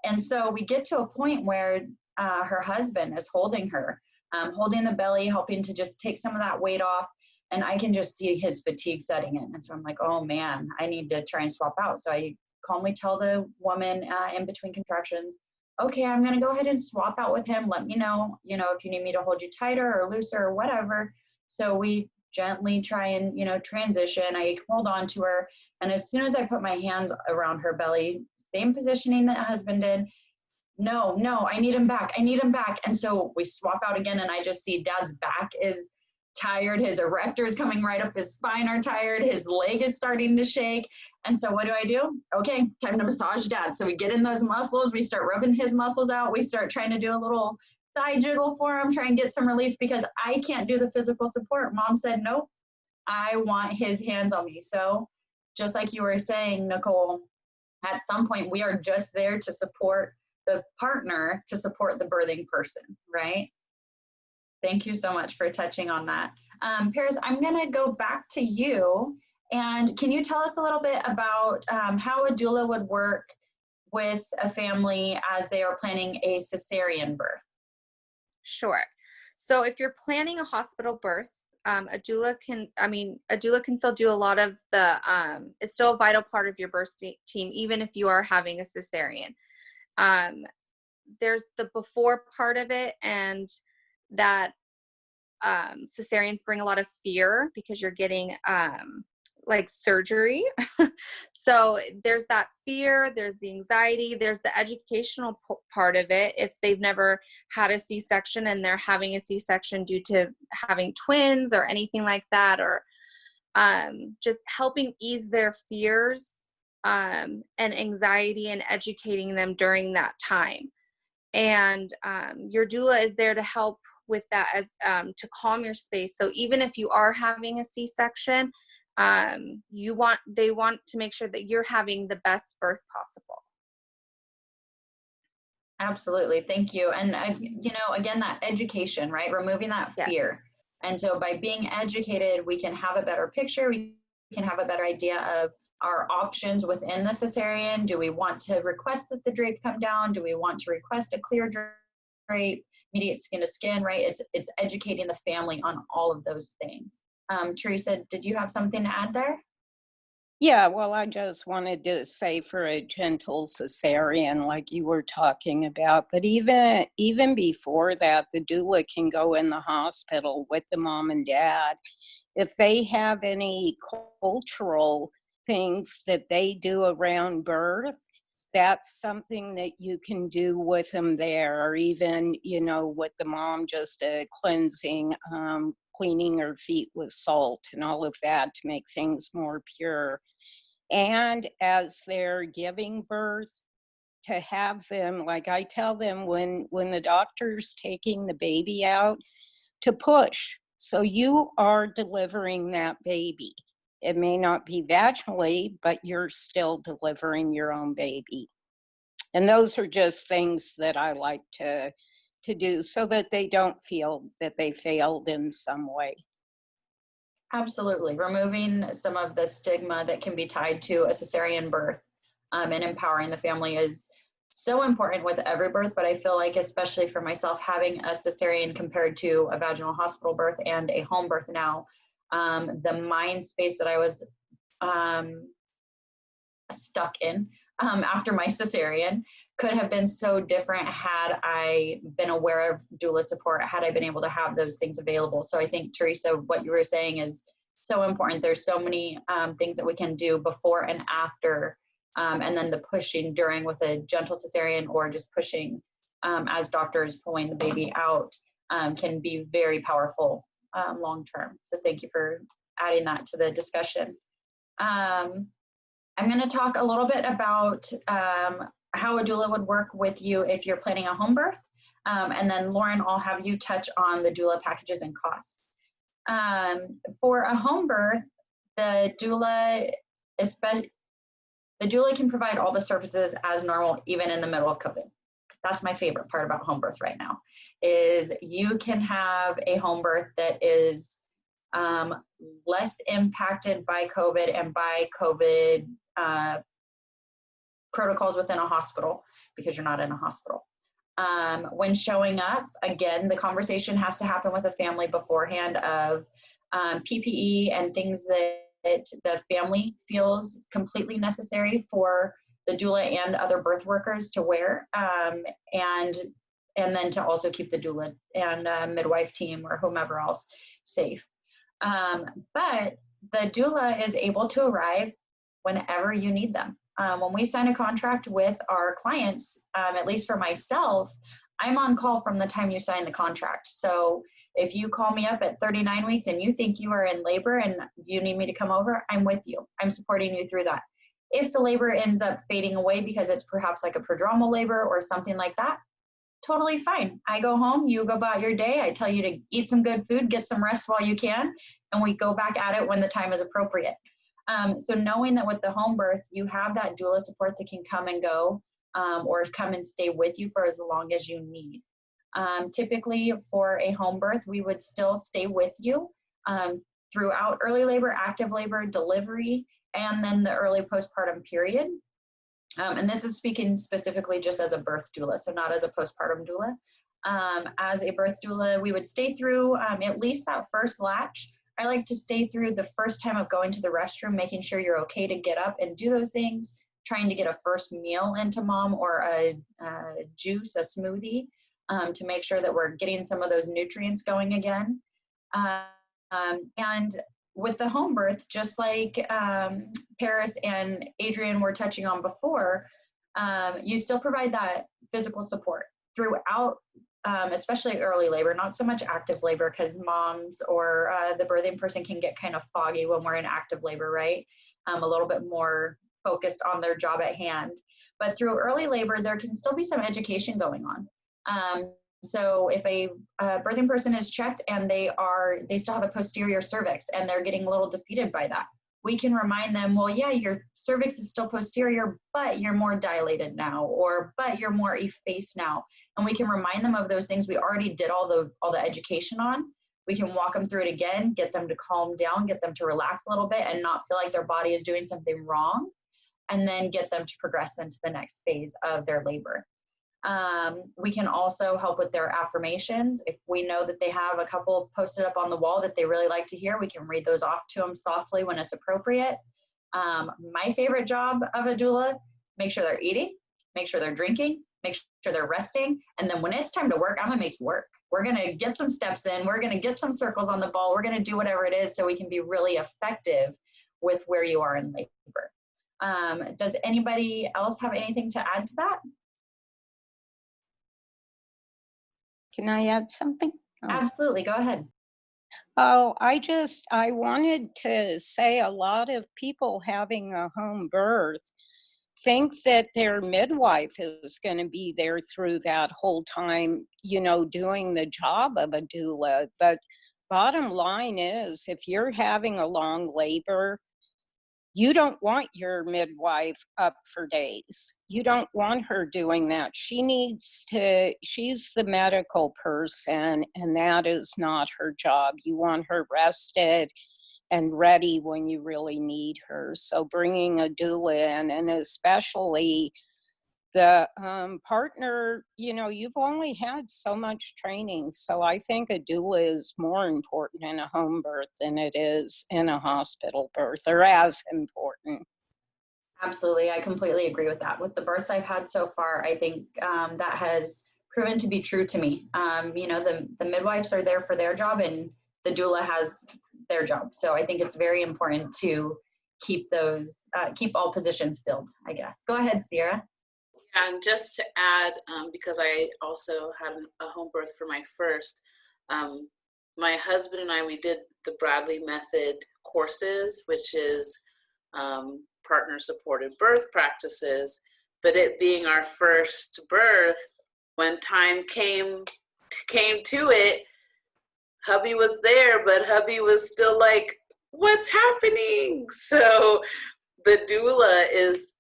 And so we get to a point where her husband is holding her, holding the belly, helping to just take some of that weight off. And I can just see his fatigue setting in. And so I'm like, oh man, I need to try and swap out. So I calmly tell the woman in between contractions, okay, I'm going to go ahead and swap out with him. Let me know, if you need me to hold you tighter or looser or whatever. So we gently try and, transition. I hold on to her. And as soon as I put my hands around her belly, same positioning that husband did, no, I need him back. I need him back. And so we swap out again. And I just see Dad's back is tired. His erectors coming right up his spine are tired. His leg is starting to shake. And so what do? Okay, time to massage Dad. So we get in those muscles. We start rubbing his muscles out. We start trying to do a little thigh jiggle for him, try and get some relief because I can't do the physical support. Mom said, nope, I want his hands on me. So just like you were saying, Nicole, at some point we are just there to support the partner, to support the birthing person, right? Thank you so much for touching on that. Paris, I'm gonna go back to you. And can you tell us a little bit about how a doula would work with a family as they are planning a cesarean birth? Sure. So if you're planning a hospital birth, a doula can still do a lot of the, it's still a vital part of your birth team, even if you are having a cesarean. There's the before part of it, and that cesareans bring a lot of fear because you're getting like surgery. So there's that fear, there's the anxiety, there's the educational part of it. If they've never had a C-section and they're having a C-section due to having twins or anything like that, or just helping ease their fears and anxiety and educating them during that time. And your doula is there to help with that, as to calm your space. So even if you are having a C-section, they want to make sure that you're having the best birth possible. Absolutely. Thank you. And again, that education, right? Removing that fear. And so by being educated, we can have a better picture. We can have a better idea of our options within the cesarean. Do we want to request that the drape come down? Do we want to request a clear drape, immediate skin to skin, right? It's educating the family on all of those things. Teresa, did you have something to add there? Yeah, well, I just wanted to say for a gentle cesarean, like you were talking about, but even before that, the doula can go in the hospital with the mom and dad. If they have any cultural things that they do around birth, that's something that you can do with them there, or even, with the mom, just a cleansing, cleaning her feet with salt and all of that to make things more pure. And as they're giving birth, to have them, like I tell them when the doctor's taking the baby out, to push. So you are delivering that baby. It may not be vaginally, but you're still delivering your own baby. And those are just things that I like to do so that they don't feel that they failed in some way. Absolutely. Removing some of the stigma that can be tied to a cesarean birth and empowering the family is so important with every birth, but I feel like especially for myself, having a cesarean compared to a vaginal hospital birth and a home birth now, the mind space that I was stuck in after my cesarean could have been so different had I been aware of doula support, had I been able to have those things available. So I think, Teresa, what you were saying is so important. There's so many things that we can do before and after, and then the pushing during with a gentle cesarean, or just pushing as doctors pulling the baby out can be very powerful long term. So thank you for adding that to the discussion. I'm going to talk a little bit about how a doula would work with you if you're planning a home birth. And then Lauren, I'll have you touch on the doula packages and costs. For a home birth, the doula can provide all the services as normal, even in the middle of COVID. That's my favorite part about home birth right now, is you can have a home birth that is less impacted by COVID and by COVID protocols within a hospital, because you're not in a hospital. When showing up, again, the conversation has to happen with the family beforehand of PPE and things that the family feels completely necessary for the doula and other birth workers to wear, and then to also keep the doula and midwife team or whomever else safe. But the doula is able to arrive whenever you need them. When we sign a contract with our clients, at least for myself, I'm on call from the time you sign the contract. So if you call me up at 39 weeks and you think you are in labor and you need me to come over, I'm with you. I'm supporting you through that. If the labor ends up fading away because it's perhaps like a prodromal labor or something like that, totally fine. I go home, you go about your day. I tell you to eat some good food, get some rest while you can, and we go back at it when the time is appropriate. So knowing that with the home birth, you have that doula support that can come and go, or come and stay with you for as long as you need. Typically for a home birth, we would still stay with you throughout early labor, active labor, delivery, and then the early postpartum period. And this is speaking specifically just as a birth doula, so not as a postpartum doula. As a birth doula, we would stay through at least that first latch. I like to stay through the first time of going to the restroom, making sure you're okay to get up and do those things, trying to get a first meal into mom, or a juice, a smoothie, to make sure that we're getting some of those nutrients going again. And with the home birth, just like Paris and Adrian were touching on before, you still provide that physical support throughout, especially early labor, not so much active labor, because moms or the birthing person can get kind of foggy when we're in active labor, right? A little bit more focused on their job at hand. But through early labor, there can still be some education going on. So if a birthing person is checked and they still have a posterior cervix and they're getting a little defeated by that, we can remind them, well, yeah, your cervix is still posterior, but you're more dilated now, or but you're more effaced now. And we can remind them of those things we already did all the education on. We can walk them through it again, get them to calm down, get them to relax a little bit and not feel like their body is doing something wrong, and then get them to progress into the next phase of their labor. We can also help with their affirmations. If we know that they have a couple posted up on the wall that they really like to hear, we can read those off to them softly when it's appropriate. My favorite job of a doula, make sure they're eating, make sure they're drinking, make sure they're resting. And then when it's time to work, I'm gonna make you work. We're gonna get some steps in, we're gonna get some circles on the ball, we're gonna do whatever it is so we can be really effective with where you are in labor. Does anybody else have anything to add to that? Can I add something? Oh. Absolutely, go ahead. Oh, I wanted to say a lot of people having a home birth think that their midwife is going to be there through that whole time, you know, doing the job of a doula. But bottom line is, if you're having a long labor, you don't want your midwife up for days. You don't want her doing that. She's the medical person, and that is not her job. You want her rested and ready when you really need her. So bringing a doula in, and especially the partner, you know, you've only had so much training. So I think a doula is more important in a home birth than it is in a hospital birth, or as important. Absolutely, I completely agree with that. With the births I've had so far, I think that has proven to be true to me. You know, the midwives are there for their job and the doula has their job. So I think it's very important to keep all positions filled, I guess. Go ahead, Sierra. And just to add, because I also had a home birth for my first, my husband and I, we did the Bradley Method courses, which is partner-supported birth practices. But it being our first birth, when time came to it, hubby was there, but hubby was still like, what's happening? So the doula is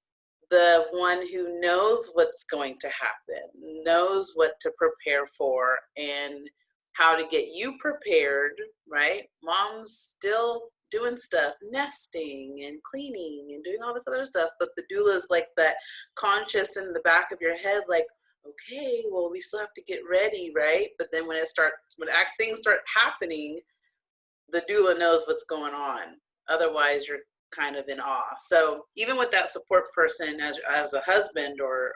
the one who knows what's going to happen, knows what to prepare for and how to get you prepared, right? Mom's still doing stuff, nesting and cleaning and doing all this other stuff, but the doula is like that conscious in the back of your head, like, okay, well, we still have to get ready, right? But then when things start happening, the doula knows what's going on. Otherwise, you're kind of in awe. So even with that support person as a husband or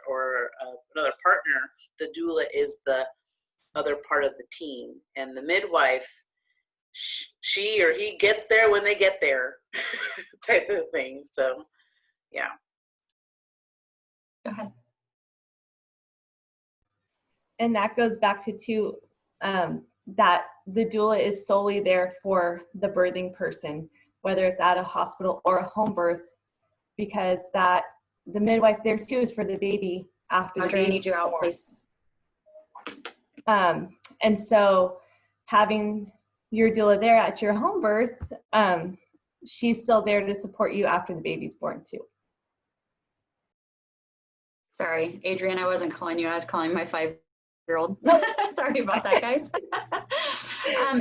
another partner, the doula is the other part of the team. And the midwife, she or he gets there when they get there type of thing. So, yeah. Go ahead. And that goes back to that the doula is solely there for the birthing person, whether it's at a hospital or a home birth, because the midwife there too is for the baby after the baby. I need you out, please. And so having your doula there at your home birth, she's still there to support you after the baby's born too. Sorry, Adrian, I wasn't calling you. I was calling my 5-year-old. Sorry about that, guys.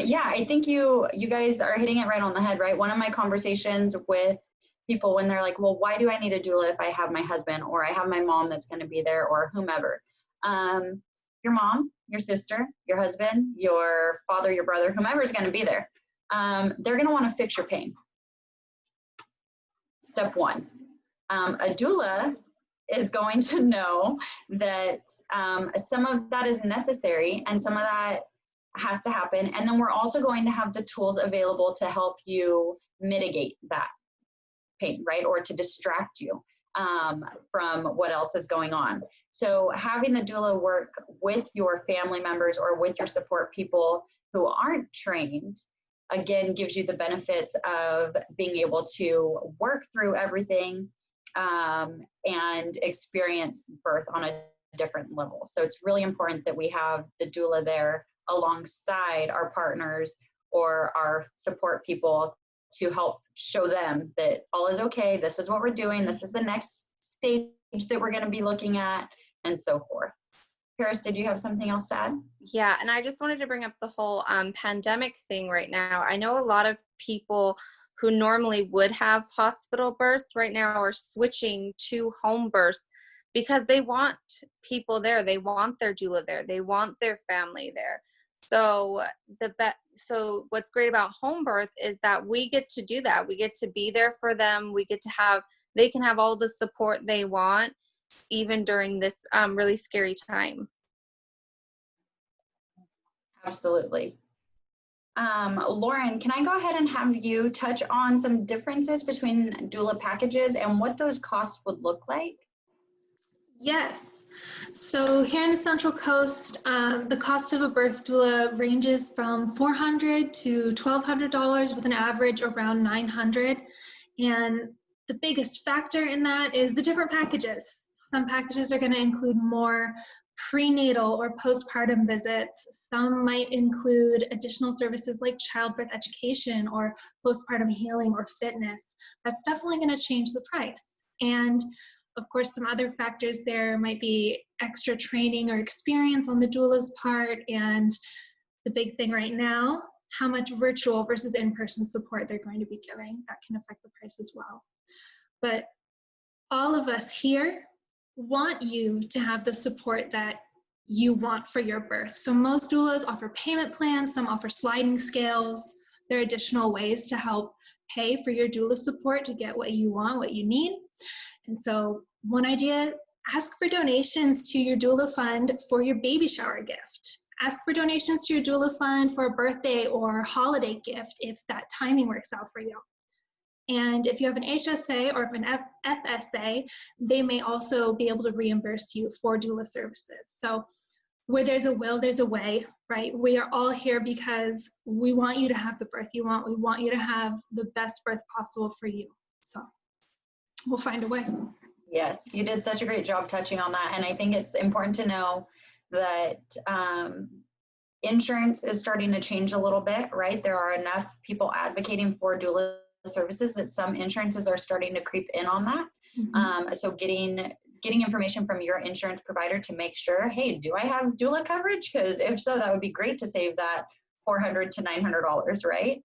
Yeah, I think you guys are hitting it right on the head, right? One of my conversations with people when they're like, well, why do I need a doula if I have my husband or I have my mom that's going to be there or whomever? Your mom, your sister, your husband, your father, your brother, whomever is going to be there, they're going to want to fix your pain. Step one. A doula is going to know that some of that is necessary and some of that has to happen. And then we're also going to have the tools available to help you mitigate that pain, right? Or to distract you from what else is going on. So having the doula work with your family members or with your support people who aren't trained, again, gives you the benefits of being able to work through everything and experience birth on a different level. So it's really important that we have the doula there alongside our partners or our support people to help show them that all is okay, this is what we're doing, this is the next stage that we're going to be looking at, and so forth. Paris, did you have something else to add? Yeah, and I just wanted to bring up the whole pandemic thing right now. I know a lot of people who normally would have hospital births right now are switching to home births because they want people there. They want their doula there. They want their family there. So so what's great about home birth is that we get to do that. We get to be there for them. We get to they can have all the support they want, even during this really scary time. Absolutely. Lauren, can I go ahead and have you touch on some differences between doula packages and what those costs would look like? Yes. So here in the Central Coast, the cost of a birth doula ranges from $400 to $1,200 with an average around $900. And the biggest factor in that is the different packages. Some packages are going to include more prenatal or postpartum visits. Some might include additional services like childbirth education or postpartum healing or fitness. That's definitely going to change the price. And of course, some other factors there might be extra training or experience on the doula's part, and the big thing right now, how much virtual versus in-person support they're going to be giving. That can affect the price as well. But all of us here want you to have the support that you want for your birth. So most doulas offer payment plans, some offer sliding scales. There are additional ways to help pay for your doula support to get what you want, what you need. And so one idea, ask for donations to your doula fund for your baby shower gift. Ask for donations to your doula fund for a birthday or holiday gift if that timing works out for you. And if you have an HSA or an FSA, they may also be able to reimburse you for doula services. So where there's a will, there's a way, right? We are all here because we want you to have the birth you want. We want you to have the best birth possible for you. So we'll find a way. Yes, you did such a great job touching on that. And I think it's important to know that insurance is starting to change a little bit, right? There are enough people advocating for doula services that some insurances are starting to creep in on that. Mm-hmm. So getting information from your insurance provider to make sure, hey, do I have doula coverage? Because if so, that would be great to save that $400 to $900, right?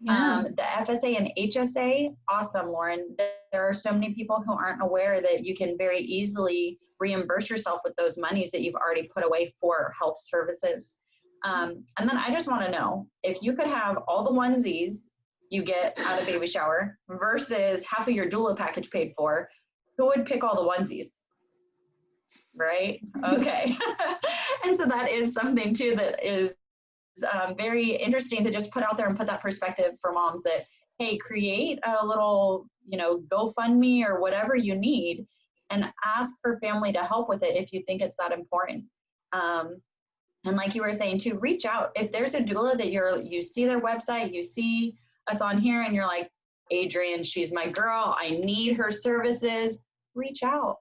Yeah. The FSA and HSA, awesome, Lauren. There are so many people who aren't aware that you can very easily reimburse yourself with those monies that you've already put away for health services. And then I just want to know, if you could have all the onesies you get at a baby shower versus half of your doula package paid for, who would pick all the onesies? Right? Okay. And so that is something too that is very interesting to just put out there and put that perspective for moms that, hey, create a little, GoFundMe or whatever you need and ask for family to help with it if you think it's that important. And like you were saying too, reach out. If there's a doula that you see their website, you see us on here and you're like, Adrian, she's my girl, I need her services, reach out.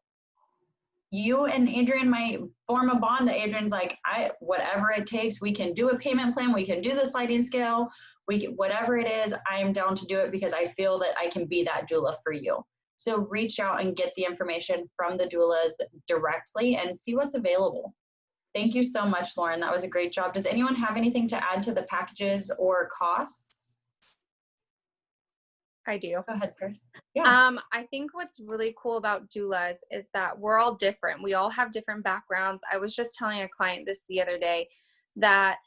You and Adrian might form a bond that Adrian's like, whatever it takes, we can do a payment plan, we can do the sliding scale, whatever it is, I'm down to do it because I feel that I can be that doula for you. So reach out and get the information from the doulas directly and see what's available. Thank you so much, Lauren. That was a great job. Does anyone have anything to add to the packages or costs? I do. Go ahead, Chris. Yeah. I think what's really cool about doulas is that we're all different. We all have different backgrounds. I was just telling a client this the other day that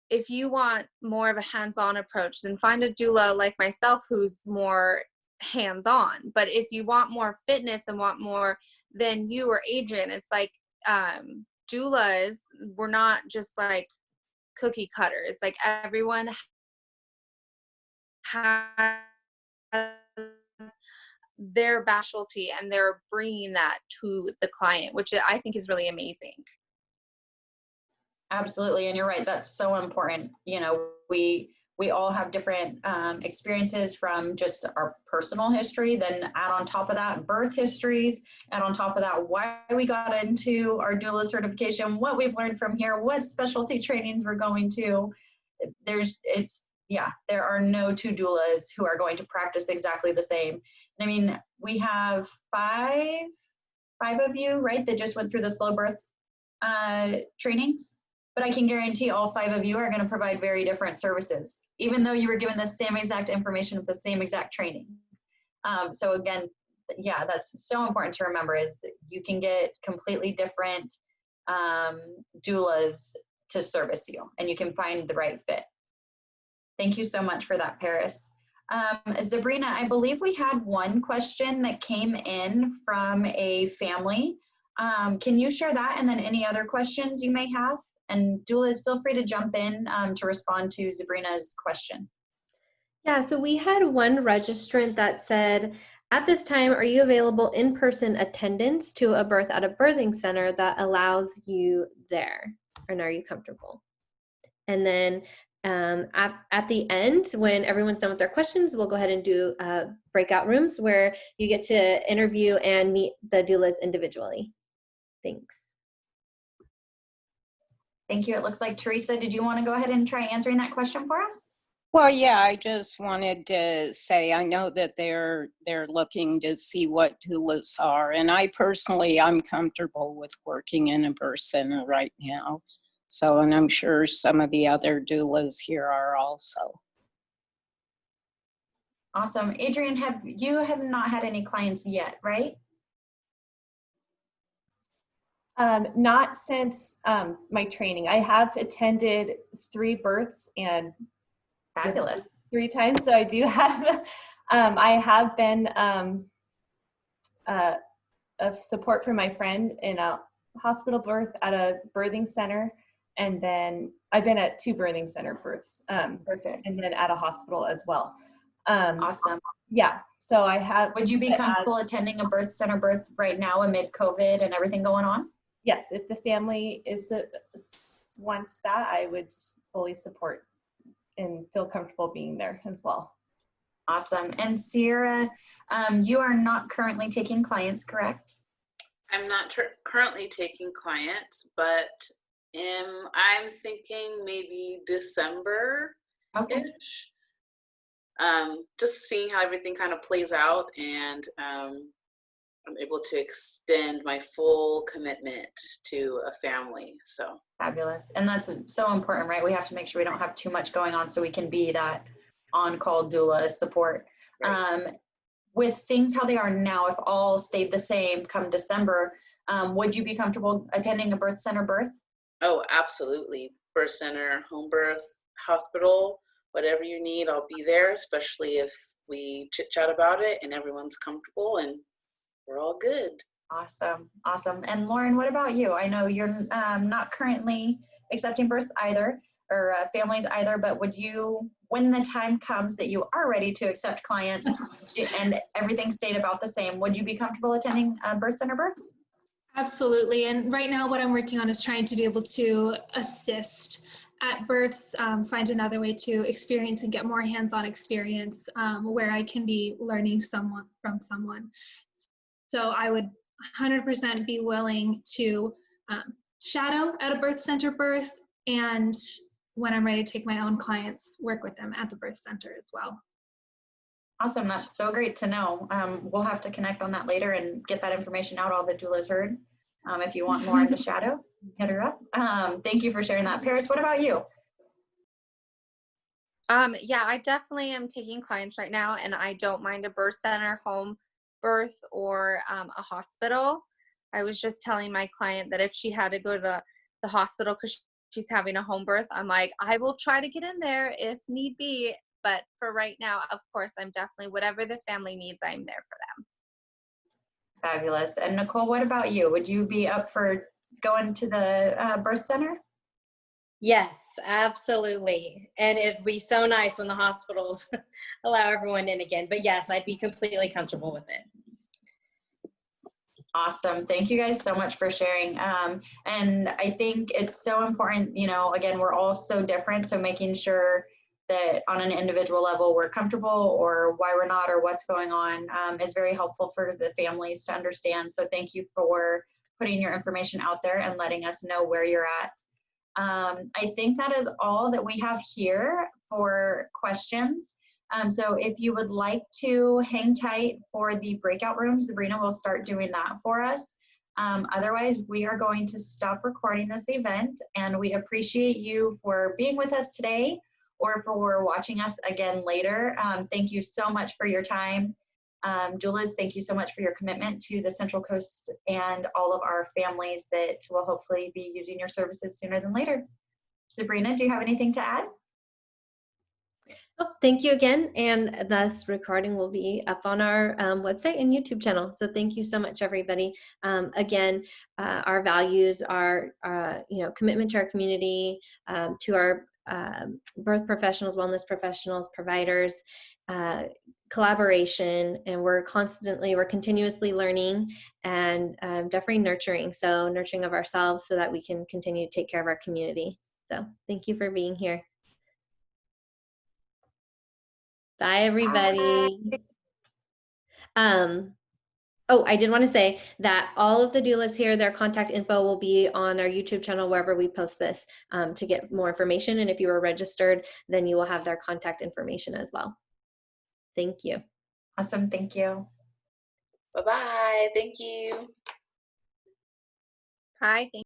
if you want more of a hands-on approach, then find a doula like myself who's more hands-on. But if you want more fitness and want more than you or Adrian, it's like doulas, we're not just like cookie cutters. Like everyone has their specialty and they're bringing that to the client, which I think is really amazing. Absolutely, and you're right. That's so important. You know, we all have different experiences from just our personal history. Then add on top of that birth histories. Add on top of that why we got into our doula certification, what we've learned from here, what specialty trainings we're going to. There are no two doulas who are going to practice exactly the same. I mean, we have five of you, right, that just went through the slow birth trainings. But I can guarantee all 5 of you are going to provide very different services, even though you were given the same exact information with the same exact training. So again, yeah, that's so important to remember is that you can get completely different doulas to service you, and you can find the right fit. Thank you so much for that, Paris. Sabrina, I believe we had one question that came in from a family. Can you share that and then any other questions you may have? And doulas, feel free to jump in to respond to Sabrina's question. Yeah, so we had one registrant that said, at this time, are you available in-person attendance to a birth at a birthing center that allows you there? And are you comfortable? And then at the end, when everyone's done with their questions, we'll go ahead and do breakout rooms where you get to interview and meet the doulas individually. Thanks. Thank you. It looks like Teresa, did you want to go ahead and try answering that question for us? Well, yeah, I just wanted to say, I know that they're looking to see what doulas are, and I personally, I'm comfortable with working in a birth center right now. So, and I'm sure some of the other doulas here are also. Awesome. Adrian, you have not had any clients yet, right? Not since my training. I have attended 3 births and Fabulous. 3 times, so I do have, I have been of support for my friend in a hospital birth at a birthing center, and then I've been at 2 birthing center births, Perfect. and then at a hospital as well. Awesome. Yeah, so I have. Would you be comfortable attending a birth center birth right now amid COVID and everything going on? Yes, if the family wants that, I would fully support and feel comfortable being there as well. Awesome. And Sierra, you are not currently taking clients, correct? I'm not currently taking clients, but I'm thinking maybe December-ish. Okay. Just seeing how everything kind of plays out, and I'm able to extend my full commitment to a family. So Fabulous. And that's so important, right? We have to make sure we don't have too much going on so we can be that on-call doula support. Right. With things how they are now, if all stayed the same come December, would you be comfortable attending a birth center birth? Oh, absolutely. Birth center, home birth, hospital, whatever you need, I'll be there, especially if we chit chat about it and everyone's comfortable and we're all good. Awesome. Awesome. And Lauren, what about you? I know you're not currently accepting births either, or families either, but would you, when the time comes that you are ready to accept clients and everything stayed about the same, would you be comfortable attending a birth center birth? Absolutely. And right now what I'm working on is trying to be able to assist at births, find another way to experience and get more hands-on experience where I can be learning from someone. So I would 100% be willing to shadow at a birth center birth, and when I'm ready to take my own clients, work with them at the birth center as well. Awesome. That's so great to know. We'll have to connect on that later and get that information out, all the doulas heard. If you want more in the shadow, hit her up. Thank you for sharing that. Paris, what about you? Yeah, I definitely am taking clients right now, and I don't mind a birth center, home birth, or a hospital. I was just telling my client that if she had to go to the hospital because she's having a home birth, I'm like, I will try to get in there if need be. But for right now, of course, I'm definitely, whatever the family needs, I'm there for them. Fabulous. And Nicole, what about you? Would you be up for going to the birth center? Yes, absolutely. And it'd be so nice when the hospitals allow everyone in again. But yes, I'd be completely comfortable with it. Awesome. Thank you guys so much for sharing. And I think it's so important, you know, again, we're all so different. So making sure that on an individual level, we're comfortable, or why we're not, or what's going on, is very helpful for the families to understand. So thank you for putting your information out there and letting us know where you're at. I think that is all that we have here for questions. So if you would like to hang tight for the breakout rooms, Sabrina will start doing that for us. Otherwise, we are going to stop recording this event, and we appreciate you for being with us today or for watching us again later. Thank you so much for your time. Doulas, thank you so much for your commitment to the Central Coast and all of our families that will hopefully be using your services sooner than later. Sabrina, do you have anything to add? Oh, thank you again. And this recording will be up on our website and YouTube channel. So thank you so much, everybody. Again, our values are, commitment to our community, to our birth professionals, wellness professionals, providers, collaboration, and we're continuously learning and definitely nurturing. So nurturing of ourselves so that we can continue to take care of our community. So thank you for being here. Bye, everybody. Oh, I did want to say that all of the doulas here, their contact info will be on our YouTube channel wherever we post this to get more information. And if you are registered, then you will have their contact information as well. Thank you. Awesome. Thank you. Bye-bye. Thank you. Hi. Thank